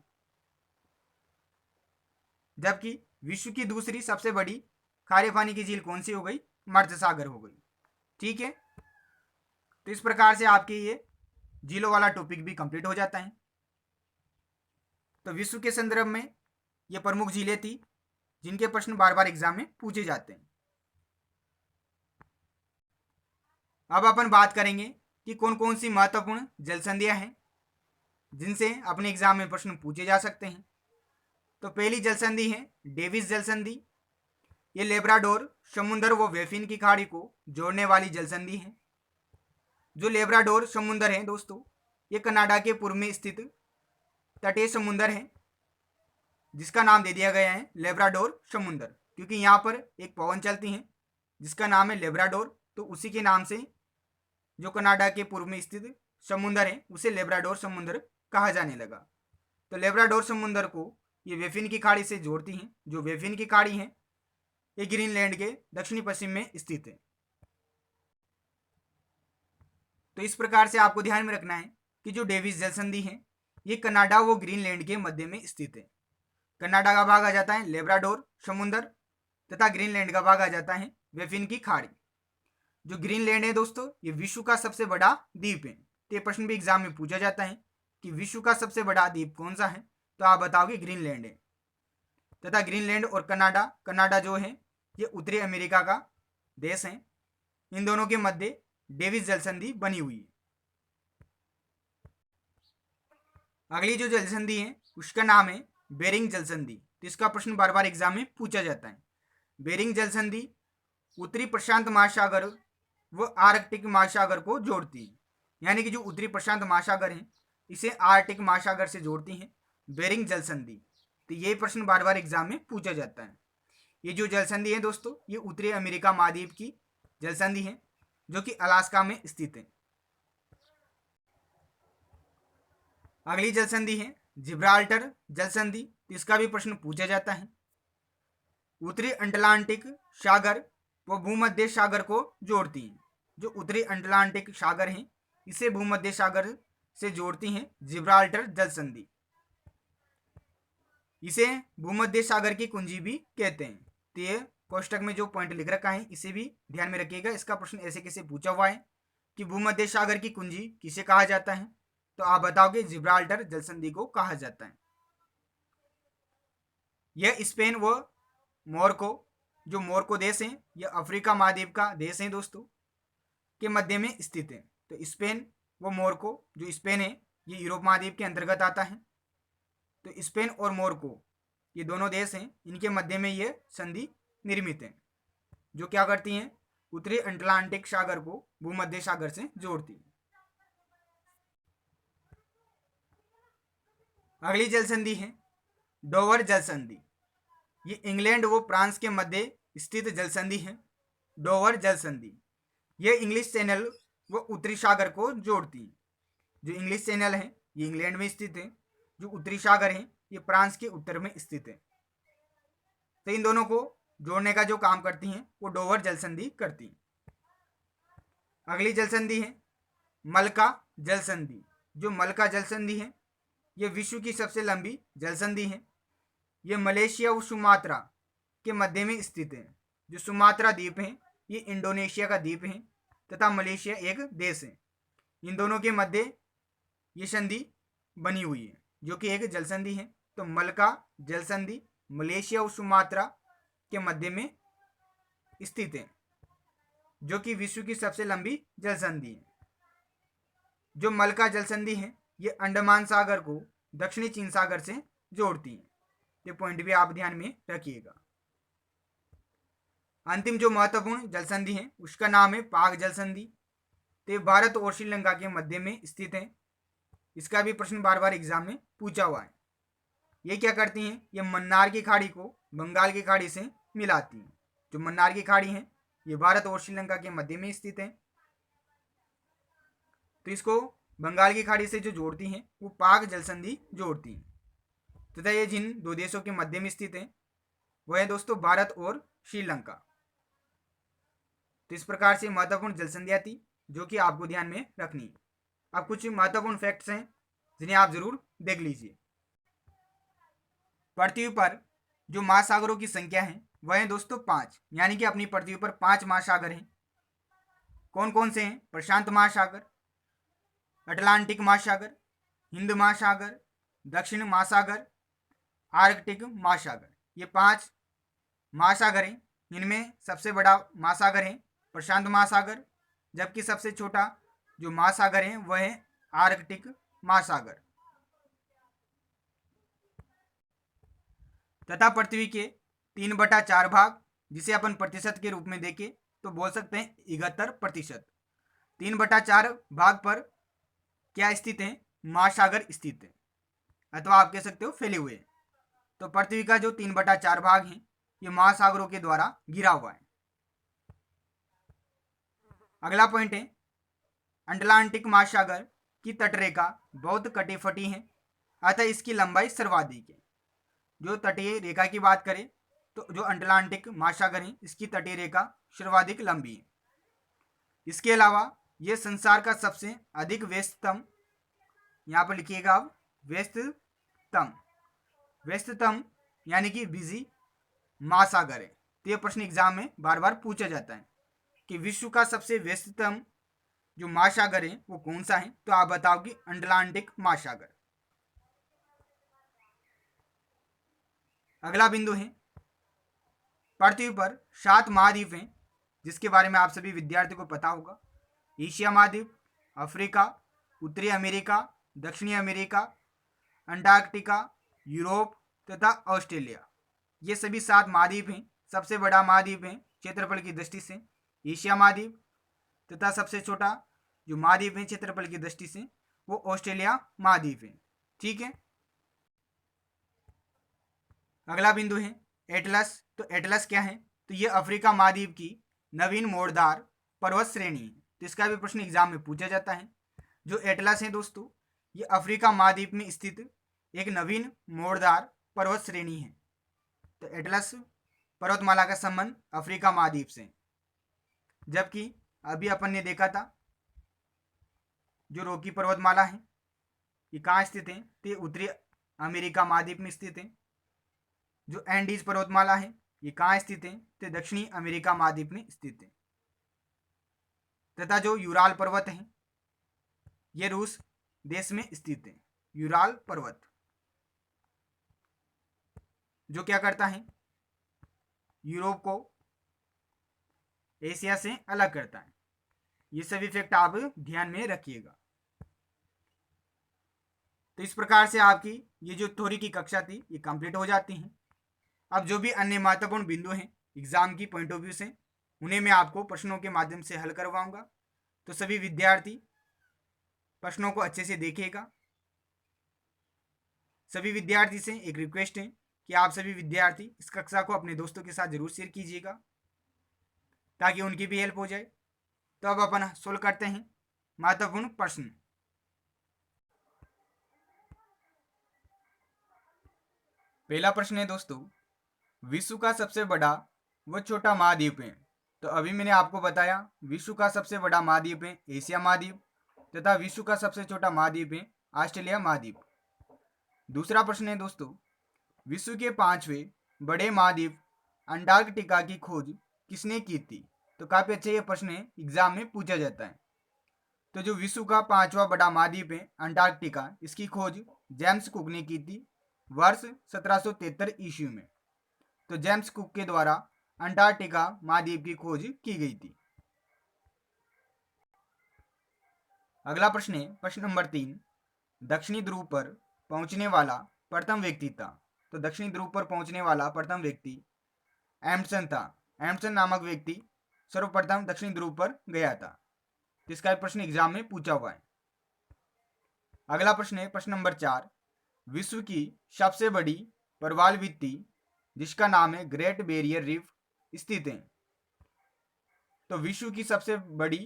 जबकि विश्व की दूसरी सबसे बड़ी खारे पानी की झील कौन सी हो गई, मर्त सागर हो गई। ठीक है, तो इस प्रकार से आपके ये झीलों वाला टॉपिक भी कंप्लीट हो जाता है। तो विश्व के संदर्भ में ये प्रमुख झीलें थी जिनके प्रश्न बार बार एग्जाम में पूछे जाते हैं। अब अपन बात करेंगे कि कौन कौन सी महत्वपूर्ण जल संधियां हैं जिनसे अपने एग्जाम में प्रश्न पूछे जा सकते हैं। तो पहली जल संधि है डेविस जल संधि। ये लेब्राडोर समुद्र व वेफिन की खाड़ी को जोड़ने वाली जल संधि है। जो लेब्राडोर समुद्र है दोस्तों ये कनाडा के पूर्व में स्थित तटीय समुद्र है, जिसका नाम दे दिया गया है लेब्राडोर समुद्र, क्योंकि यहाँ पर एक पवन चलती है जिसका नाम है लेब्राडोर, तो उसी के नाम से जो कनाडा के पूर्व में स्थित समुद्र है उसे लेब्राडोर समुद्र कहा जाने लगा। तो लेब्राडोर समुद्र को ये वेफिन की खाड़ी से जोड़ती हैं। जो वेफिन की खाड़ी है ये ग्रीनलैंड के दक्षिणी पश्चिम में स्थित है। तो इस प्रकार से आपको ध्यान में रखना है कि जो डेविस जल संधि है ये कनाडा व ग्रीनलैंड के मध्य में स्थित है। कनाडा का भाग आ जाता है लेब्राडोर समुद्र तथा ग्रीनलैंड का भाग आ जाता है वेफिन की खाड़ी। जो ग्रीनलैंड है दोस्तों ये विश्व का सबसे बड़ा द्वीप है। तो ये प्रश्न भी एग्जाम में पूछा जाता है कि विश्व का सबसे बड़ा द्वीप कौन सा है, तो आप बताओगे ग्रीनलैंड है। तथा ग्रीनलैंड और कनाडा जो है ये उत्तरी अमेरिका का देश है। इन दोनों के मध्य डेविस जल संधि बनी हुई है। अगली जो जल संधि है उसका नाम है बेरिंग जल संधि। तो इसका प्रश्न बार बार एग्जाम में पूछा जाता है। बेरिंग जल संधि उत्तरी प्रशांत महासागर व आर्कटिक महासागर को जोड़ती है। यानी कि जो उत्तरी प्रशांत महासागर है इसे आर्कटिक महासागर से जोड़ती है बेरिंग जल संधि। तो ये प्रश्न बार बार एग्जाम में पूछा जाता है। ये जो जल संधि है दोस्तों ये उत्तरी अमेरिका महाद्वीप की जल संधि है जो कि अलास्का में स्थित है। अगली जल संधि है जिब्राल्टर जल संधि। इसका भी प्रश्न पूछा जाता है। उत्तरी अटलांटिक सागर व भूमध्य सागर को जोड़ती है। जो उत्तरी अटलांटिक सागर है इसे भूमध्य सागर से जोड़ती हैं जिब्राल्टर जल संधि। इसे भूमध्य सागर की कुंजी भी कहते हैं। तो ये कोष्टक में जो पॉइंट लिख रखा है इसे भी ध्यान में रखिएगा। इसका प्रश्न ऐसे कैसे पूछा हुआ है कि भूमध्य सागर की कुंजी किसे कहा जाता है, तो आप बताओगे जिब्राल्टर जल संधि को कहा जाता है। यह स्पेन व मोरक्को, जो मोरक्को देश है यह अफ्रीका महाद्वीप का देश है दोस्तों, के मध्य में स्थित है। तो स्पेन व मोरक्को, जो स्पेन है ये यूरोप महाद्वीप के अंतर्गत आता है। तो स्पेन और मोरक्को ये दोनों देश हैं, इनके मध्य में ये संधि निर्मित है जो क्या करती हैं उत्तरी अटलांटिक सागर को भूमध्य सागर से जोड़ती है। अगली जल संधि है डोवर जल संधि। ये इंग्लैंड व फ्रांस के मध्य स्थित जल संधि है डोवर जल संधि। यह इंग्लिश चैनल व उत्तरी सागर को जोड़ती है। जो इंग्लिश चैनल है ये इंग्लैंड में स्थित है, जो उत्तरी सागर है ये फ्रांस के उत्तर में स्थित है। तो इन दोनों को जोड़ने का जो काम करती हैं वो डोवर जल संधि करती हैं। अगली जल संधि है मलका जल संधि। जो मलका जल संधि है ये विश्व की सबसे लंबी जल संधि है। ये मलेशिया और सुमात्रा के मध्य में स्थित है। जो सुमात्रा द्वीप है ये इंडोनेशिया का द्वीप है तथा मलेशिया एक देश है। इन दोनों के मध्य ये संधि बनी हुई है जो कि एक जल संधि है। तो मलका जल संधि मलेशिया और सुमात्रा के मध्य में स्थित है जो कि विश्व की सबसे लंबी जल संधि है। जो मलका जल संधि है ये अंडमान सागर को दक्षिणी चीन सागर से जोड़ती है। ये पॉइंट भी आप ध्यान में रखिएगा। अंतिम जो महत्वपूर्ण जल संधि है उसका नाम है पाक जल संधि। तो भारत और श्रीलंका के मध्य में स्थित है। इसका भी प्रश्न बार बार एग्जाम में पूछा हुआ है। ये क्या करती हैं, ये मन्नार की खाड़ी को बंगाल की खाड़ी से मिलाती हैं। जो मन्नार की खाड़ी है ये भारत और श्रीलंका के मध्य में स्थित है। तो इसको बंगाल की खाड़ी से जो जोड़ती हैं वो पाक जल संधि जोड़ती हैं। तथा ये जिन दो देशों के मध्य में स्थित है वह है दोस्तों भारत और श्रीलंका। तो इस प्रकार से महत्वपूर्ण जल संधियां थी जो कि आपको ध्यान में रखनी है। अब कुछ महत्वपूर्ण फैक्ट्स हैं जिन्हें आप जरूर देख लीजिए। पृथ्वी पर जो महासागरों की संख्या है वह है दोस्तों 5, यानी कि अपनी पृथ्वी पर 5 महासागर हैं। कौन कौन से हैं? प्रशांत महासागर, अटलांटिक महासागर, हिंद महासागर, दक्षिण महासागर, आर्कटिक महासागर। ये 5 महासागर हैं। इनमें सबसे बड़ा महासागर है प्रशांत महासागर, जबकि सबसे छोटा जो महासागर है वह है आर्कटिक महासागर। तथा पृथ्वी के 3/4 भाग, जिसे अपन प्रतिशत के रूप में देखें तो बोल सकते हैं 71%। 3/4 भाग पर क्या स्थित है? महासागर स्थित है, अथवा आप कह सकते हो फैले हुए। तो पृथ्वी का जो 3/4 भाग है ये महासागरों के द्वारा घिरा हुआ है। अगला पॉइंट है अटलांटिक महासागर की तटरेखा बहुत कटी फटी है, अतः इसकी लंबाई सर्वाधिक है। जो तटीय रेखा की बात करें तो जो अटलांटिक महासागर है इसकी तटीय रेखा सर्वाधिक लंबी है। इसके अलावा यह संसार का सबसे अधिक व्यस्ततम, यहाँ पर लिखिएगा आप व्यस्ततम यानी कि बिजी महासागर है। तो यह प्रश्न एग्जाम में बार बार पूछा जाता है कि विश्व का सबसे व्यस्ततम जो महासागर है वो कौन सा है, तो आप बताओगे अटलांटिक महासागर। अगला बिंदु है, पृथ्वी पर 7 महाद्वीप हैं जिसके बारे में आप सभी विद्यार्थियों को पता होगा। एशिया महाद्वीप, अफ्रीका, उत्तरी अमेरिका, दक्षिणी अमेरिका, अंटार्कटिका, यूरोप तथा ऑस्ट्रेलिया। ये सभी 7 महाद्वीप हैं। सबसे बड़ा महाद्वीप है क्षेत्रफल की दृष्टि से एशिया महाद्वीप तथा सबसे छोटा जो महाद्वीप है क्षेत्रफल की दृष्टि से वो ऑस्ट्रेलिया महाद्वीप है। ठीक है। अगला बिंदु है एटलस। तो एटलस क्या है, तो ये अफ्रीका महाद्वीप की नवीन मोड़दार पर्वत श्रेणी है। तो इसका भी प्रश्न एग्जाम में पूछा जाता है। जो एटलस है दोस्तों, ये अफ्रीका महाद्वीप में स्थित एक नवीन मोड़दार पर्वत श्रेणी है। तो एटलस पर्वतमाला का संबंध अफ्रीका महाद्वीप से, जबकि अभी अपन ने देखा था जो रॉकी पर्वतमाला है ये कहाँ स्थित है, तो ये उत्तरी अमेरिका महाद्वीप में स्थित है। जो एंडीज पर्वतमाला है ये कहाँ स्थित है, तो दक्षिणी अमेरिका महाद्वीप में स्थित है। तथा जो यूराल पर्वत है ये रूस देश में स्थित है। यूराल पर्वत जो क्या करता है, यूरोप को एशिया से अलग करता है। ये सभी फैक्ट आप ध्यान में रखिएगा। तो इस प्रकार से आपकी ये जो थ्योरी की कक्षा थी ये कंप्लीट हो जाती है। अब जो भी अन्य महत्वपूर्ण बिंदु हैं एग्जाम की पॉइंट ऑफ व्यू से, उन्हें मैं आपको प्रश्नों के माध्यम से हल करवाऊंगा। तो सभी विद्यार्थी प्रश्नों को अच्छे से देखिएगा। सभी विद्यार्थी से एक रिक्वेस्ट है कि आप सभी विद्यार्थी इस कक्षा को अपने दोस्तों के साथ जरूर शेयर कीजिएगा ताकि उनकी भी हेल्प हो जाए। तो अब अपन सोल्व करते हैं महत्वपूर्ण प्रश्न। पहला प्रश्न है दोस्तों, विश्व का सबसे बड़ा व छोटा महाद्वीप है। तो अभी मैंने आपको बताया विश्व का सबसे बड़ा महाद्वीप है एशिया महाद्वीप तथा विश्व का सबसे छोटा महाद्वीप है ऑस्ट्रेलिया महाद्वीप। दूसरा प्रश्न है दोस्तों, विश्व के 5वें बड़े महाद्वीप अंटार्कटिका की खोज किसने की थी। तो काफी अच्छा ये प्रश्न है, एग्जाम में पूछा जाता है। तो जो विश्व का 5वां बड़ा महाद्वीप है अंटार्कटिका, इसकी खोज जेम्स कुक ने की थी वर्ष 1773 ईस्वी में। तो जेम्स कुक के द्वारा अंटार्कटिका महाद्वीप की खोज की गई थी। अगला प्रश्न है प्रश्न नंबर 3, दक्षिणी ध्रुव पर पहुंचने वाला प्रथम व्यक्ति था। तो दक्षिणी ध्रुव पर पहुंचने वाला प्रथम व्यक्ति एम्डसन था। एम्डसन नामक व्यक्ति सर्वप्रथम दक्षिणी ध्रुव पर गया था। इसका प्रश्न एग्जाम में पूछा हुआ है। अगला प्रश्न है प्रश्न नंबर 4, विश्व की सबसे बड़ी प्रवाल भित्ति जिसका नाम है ग्रेट बैरियर रीफ स्थित है। तो विश्व की सबसे बड़ी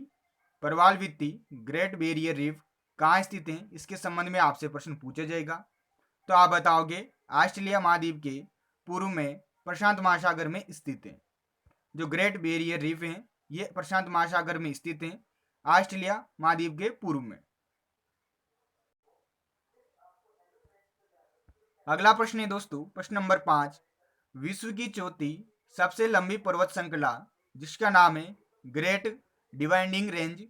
प्रवाल भित्ति ग्रेट बैरियर रीफ कहाँ स्थित है, इसके संबंध में आपसे प्रश्न पूछा जाएगा। तो आप बताओगे ऑस्ट्रेलिया महाद्वीप के पूर्व में प्रशांत महासागर में स्थित है। जो ग्रेट बैरियर रीफ है ये प्रशांत महासागर में स्थित है ऑस्ट्रेलिया महाद्वीप के पूर्व में। अगला प्रश्न है दोस्तों प्रश्न नंबर 5, विश्व की चौथी सबसे लंबी पर्वत श्रृंखला जिसका नाम है ग्रेट डिवाइडिंग रेंज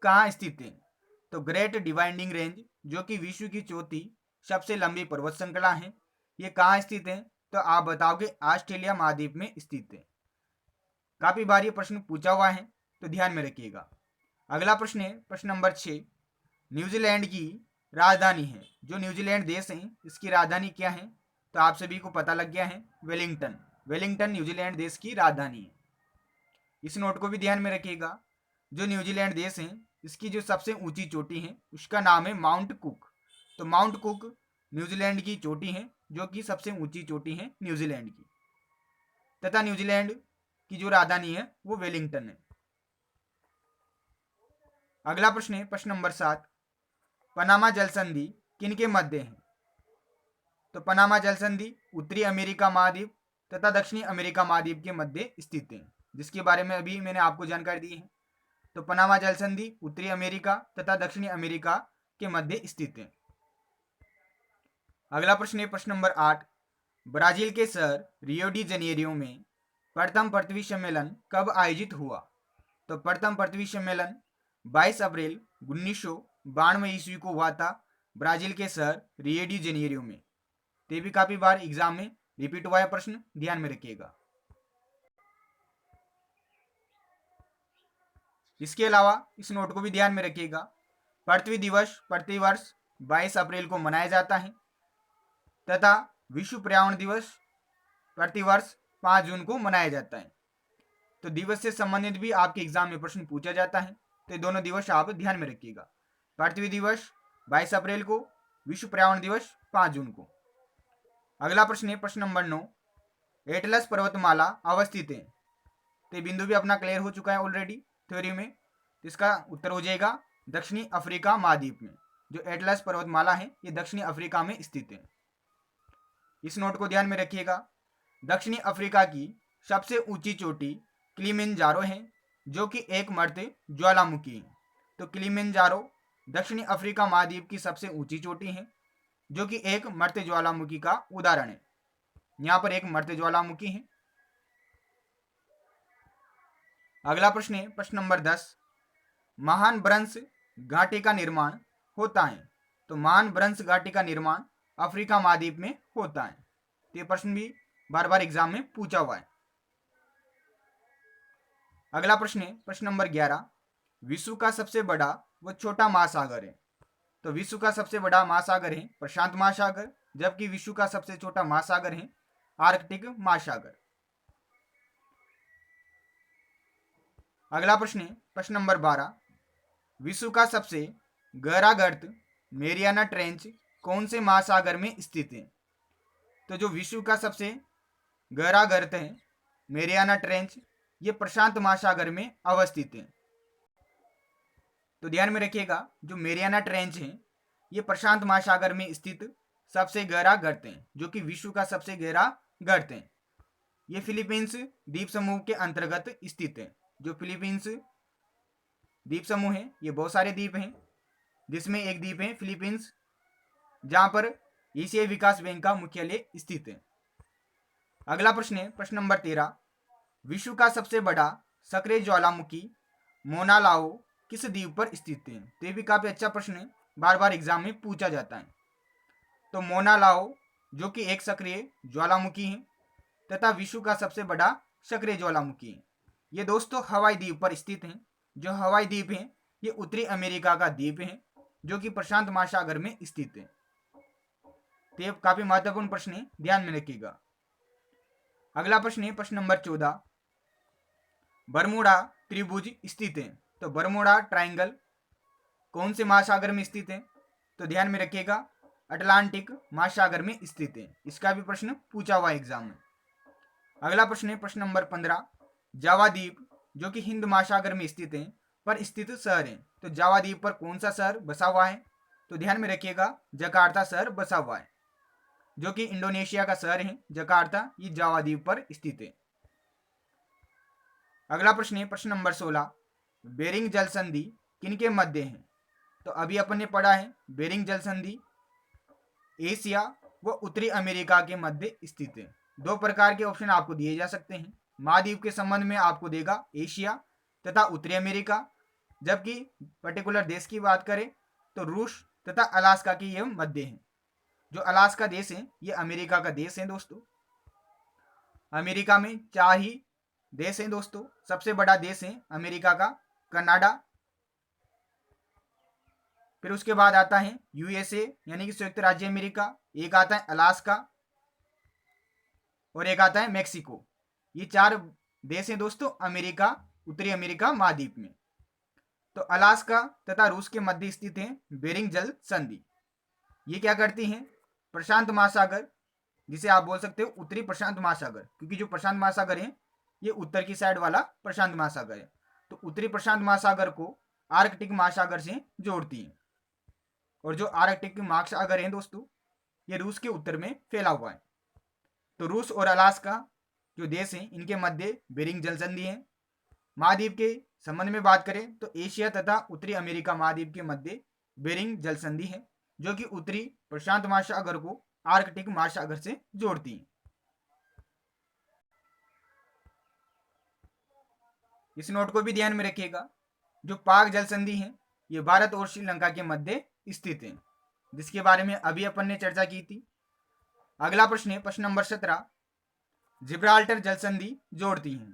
कहाँ स्थित है। तो ग्रेट डिवाइडिंग रेंज जो कि विश्व की चौथी सबसे लंबी पर्वत श्रृंखला है ये कहाँ स्थित है, तो आप बताओगे ऑस्ट्रेलिया महाद्वीप में स्थित है। काफी बार ये प्रश्न पूछा हुआ है तो ध्यान में रखिएगा। अगला प्रश्न है प्रश्न नंबर 6, न्यूजीलैंड की राजधानी है। जो न्यूजीलैंड देश है इसकी राजधानी क्या है, तो आप सभी को पता लग गया है वेलिंगटन। वेलिंगटन न्यूजीलैंड देश की राजधानी है। इस नोट को भी ध्यान में रखिएगा। जो न्यूजीलैंड देश है इसकी जो सबसे ऊंची चोटी है उसका नाम है माउंट कुक। तो माउंट कुक न्यूजीलैंड की चोटी है जो कि सबसे ऊंची चोटी है न्यूजीलैंड की, तथा न्यूजीलैंड की जो राजधानी है वो वेलिंगटन है। अगला प्रश्न है प्रश्न नंबर 7, पनामा जल संधि किनके मध्य है? तो पनामा जल संधि उत्तरी अमेरिका महाद्वीप तथा दक्षिणी अमेरिका महाद्वीप के मध्य स्थित है, जिसके बारे में अभी मैंने आपको जानकारी दी है। तो पनामा जल संधि उत्तरी अमेरिका तथा दक्षिणी अमेरिका के मध्य स्थित है। अगला प्रश्न है प्रश्न नंबर 8, ब्राजील के शहर रियो डी जनेरियो में प्रथम पृथ्वी सम्मेलन कब आयोजित हुआ? तो प्रथम पृथ्वी सम्मेलन 22 अप्रैल 1992 ईस्वी को हुआ था ब्राजील के शहर रियो डी जनेरियो में। तो भी काफी बार एग्जाम में रिपीट हुआ है प्रश्न, ध्यान में रखिएगा। इसके अलावा इस नोट को भी ध्यान में रखिएगा, पृथ्वी दिवस प्रतिवर्ष 22 अप्रैल को मनाया जाता है तथा विश्व पर्यावरण दिवस प्रतिवर्ष 5 जून को मनाया जाता है। तो दिवस से संबंधित भी आपके एग्जाम में प्रश्न पूछा जाता है, तो ये दोनों दिवस आप ध्यान में रखिएगा, पृथ्वी दिवस 22 अप्रैल को, विश्व पर्यावरण दिवस 5 जून को। अगला प्रश्न है प्रश्न नंबर 9, एटलस पर्वतमाला अवस्थित है? तो बिंदु भी अपना क्लियर हो चुका है ऑलरेडी थ्योरी में। तो इसका उत्तर हो जाएगा दक्षिणी अफ्रीका महाद्वीप में। जो एटलस पर्वतमाला है ये दक्षिणी अफ्रीका में स्थित है। इस नोट को ध्यान में रखिएगा, दक्षिणी अफ्रीका की सबसे ऊंची चोटी किलिमंजारो है, जो कि एक मर्त ज्वालामुखी है। तो किलिमंजारो दक्षिणी अफ्रीका महाद्वीप की सबसे ऊंची चोटी है, जो कि एक मर्त ज्वालामुखी का उदाहरण है। यहां पर एक मर्त ज्वालामुखी है। अगला प्रश्न है प्रश्न नंबर 10, महान ब्रंश घाटी का निर्माण होता है? तो महान ब्रंश घाटी का निर्माण अफ्रीका महाद्वीप में होता है। तो ये प्रश्न भी बार बार एग्जाम में पूछा हुआ है। अगला प्रश्न है प्रश्न नंबर 11, विश्व का सबसे बड़ा व छोटा महासागर है? तो विश्व का सबसे बड़ा महासागर है प्रशांत महासागर, जबकि विश्व का सबसे छोटा महासागर है आर्कटिक महासागर। अगला प्रश्न है प्रश्न नंबर 12, विश्व का सबसे गहरा गर्त मेरियाना ट्रेंच कौन से महासागर में स्थित है? तो जो विश्व का सबसे गहरा गर्त है मेरियाना ट्रेंच, ये प्रशांत महासागर में अवस्थित है। तो ध्यान में रखिएगा, जो मेरियाना ट्रेंच है ये प्रशांत महासागर में स्थित सबसे गहरा गर्त है, जो कि विश्व का सबसे गहरा गर्त है। ये फिलीपींस द्वीप समूह के अंतर्गत स्थित है। जो फिलीपींस द्वीप समूह है ये बहुत सारे द्वीप हैं, जिसमें एक द्वीप है फिलीपींस, जहां पर एशियाई विकास बैंक का मुख्यालय स्थित है। अगला प्रश्न है प्रश्न नंबर 13, विश्व का सबसे बड़ा सक्रिय ज्वालामुखी मोना लाओ किस द्वीप पर स्थित है? तो ये भी काफी अच्छा प्रश्न है, बार बार एग्जाम में पूछा जाता है। तो मोना लाओ जो कि एक सक्रिय ज्वालामुखी है तथा विश्व का सबसे बड़ा सक्रिय ज्वालामुखी है, ये दोस्तों हवाई द्वीप पर स्थित है। जो हवाई द्वीप है ये उत्तरी अमेरिका का द्वीप है, जो कि प्रशांत महासागर में स्थित है। तो ये काफी महत्वपूर्ण प्रश्न है, ध्यान में रखिएगा। अगला प्रश्न है प्रश्न नंबर 14, बरमूडा त्रिभुज स्थित है? तो बरमूडा ट्रायंगल कौन से महासागर में स्थित है? तो ध्यान में रखिएगा, अटलांटिक महासागर में स्थित है। इसका भी प्रश्न पूछा हुआ एग्जाम में। अगला प्रश्न है प्रश्न नंबर 15, जावा द्वीप जो कि हिंद महासागर में स्थित है पर स्थित शहर है? तो जावा द्वीप पर कौन सा शहर बसा हुआ है? तो ध्यान में रखिएगा, जकार्ता शहर बसा हुआ है, जो कि इंडोनेशिया का शहर है जकार्ता, ये जावा द्वीप पर स्थित है। अगला प्रश्न है प्रश्न नंबर 16, बेरिंग जल संधि किनके मध्य है? तो अभी अपन ने पढ़ा है बेरिंग जल संधि एशिया व उत्तरी अमेरिका के मध्य स्थित है। दो प्रकार के ऑप्शन आपको दिए जा सकते हैं, महाद्वीप के संबंध में आपको देगा एशिया तथा उत्तरी अमेरिका, जबकि पर्टिकुलर देश की बात करें तो रूस तथा अलास्का के ये मध्य है। जो अलास्का देश है ये अमेरिका का देश है दोस्तों। अमेरिका में 4 ही देश हैं दोस्तों। सबसे बड़ा देश है अमेरिका का कनाडा, फिर उसके बाद आता है यूएसए यानी कि संयुक्त राज्य अमेरिका, एक आता है अलास्का और एक आता है मेक्सिको। ये 4 देश हैं दोस्तों अमेरिका, उत्तरी अमेरिका महाद्वीप में। तो अलास्का तथा रूस के मध्य स्थित है बेरिंग जल संधि। ये क्या करती हैं? प्रशांत महासागर, जिसे आप बोल सकते हो उत्तरी प्रशांत महासागर, क्योंकि जो प्रशांत महासागर है ये उत्तर की साइड वाला प्रशांत महासागर है। तो उत्तरी प्रशांत महासागर को आर्कटिक महासागर से जोड़ती हैं। और जो आर्कटिक महासागर है दोस्तों, ये रूस के उत्तर में फैला हुआ है। तो रूस और अलास्का जो देश हैं, इनके मध्य बेरिंग जल संधि है। महाद्वीप के संबंध में बात करें तो एशिया तथा उत्तरी अमेरिका महाद्वीप के मध्य बेरिंग जल संधि है, जो कि उत्तरी प्रशांत महासागर को आर्कटिक महासागर से जोड़ती है। इस नोट को भी ध्यान में रखिएगा, जो पाक जल संधि है ये भारत और श्रीलंका के मध्य स्थित है, जिसके बारे में अभी अपन ने चर्चा की थी। अगला प्रश्न है प्रश्न नंबर 17, जिब्राल्टर जल संधि जोड़ती है।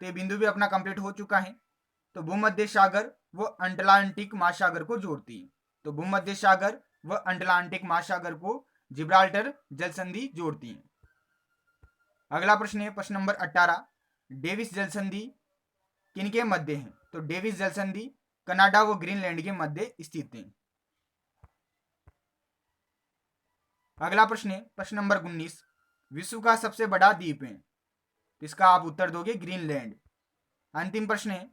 तो ये बिंदु भी अपना कंप्लीट हो चुका है। तो भूमध्य सागर व अटलांटिक महासागर को जोड़ती है। तो भूमध्य सागर व अटलांटिक महासागर को जिब्राल्टर जल संधि जोड़ती है। अगला प्रश्न है प्रश्न नंबर 18, डेविस जल संधि किनके मध्य है। तो डेविस जल संधि कनाडा व ग्रीनलैंड के मध्य स्थित है। अगला प्रश्न है प्रश्न नंबर 19, विश्व का सबसे बड़ा द्वीप है। इसका आप उत्तर दोगे ग्रीनलैंड। अंतिम प्रश्न है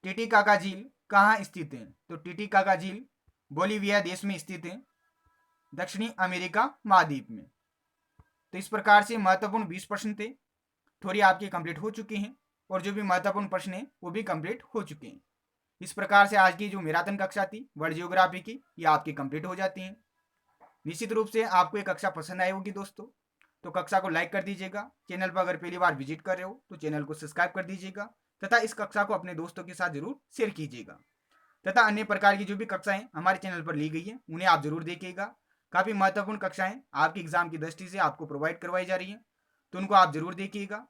टिटिकाका झील कहाँ स्थित है। तो टिटिकाका झील बोलिविया देश में स्थित है, दक्षिणी अमेरिका महाद्वीप में। तो इस प्रकार से महत्वपूर्ण 20 प्रश्न थे, थोड़ी आपके कंप्लीट हो चुके हैं और जो भी महत्वपूर्ण प्रश्न है वो भी कंप्लीट हो चुके हैं। इस प्रकार से आज की जो मैराथन कक्षा थी वर्ल्ड जियोग्राफी की, ये आपकी कंप्लीट हो जाती है। निश्चित रूप से आपको ये कक्षा पसंद आई होगी दोस्तों, तो कक्षा को लाइक कर दीजिएगा। चैनल पर अगर पहली बार विजिट कर रहे हो तो चैनल को सब्सक्राइब कर दीजिएगा तथा इस कक्षा को अपने दोस्तों के साथ जरूर शेयर कीजिएगा। तथा अन्य प्रकार की जो भी कक्षाएं हमारे चैनल पर ली गई है उन्हें आप जरूर देखिएगा। काफ़ी महत्वपूर्ण कक्षाएं आपके एग्जाम की दृष्टि से आपको प्रोवाइड करवाई जा रही हैं, तो उनको आप जरूर देखिएगा।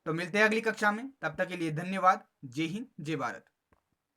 तो मिलते हैं अगली कक्षा में, तब तक के लिए धन्यवाद। जय हिंद, जय भारत।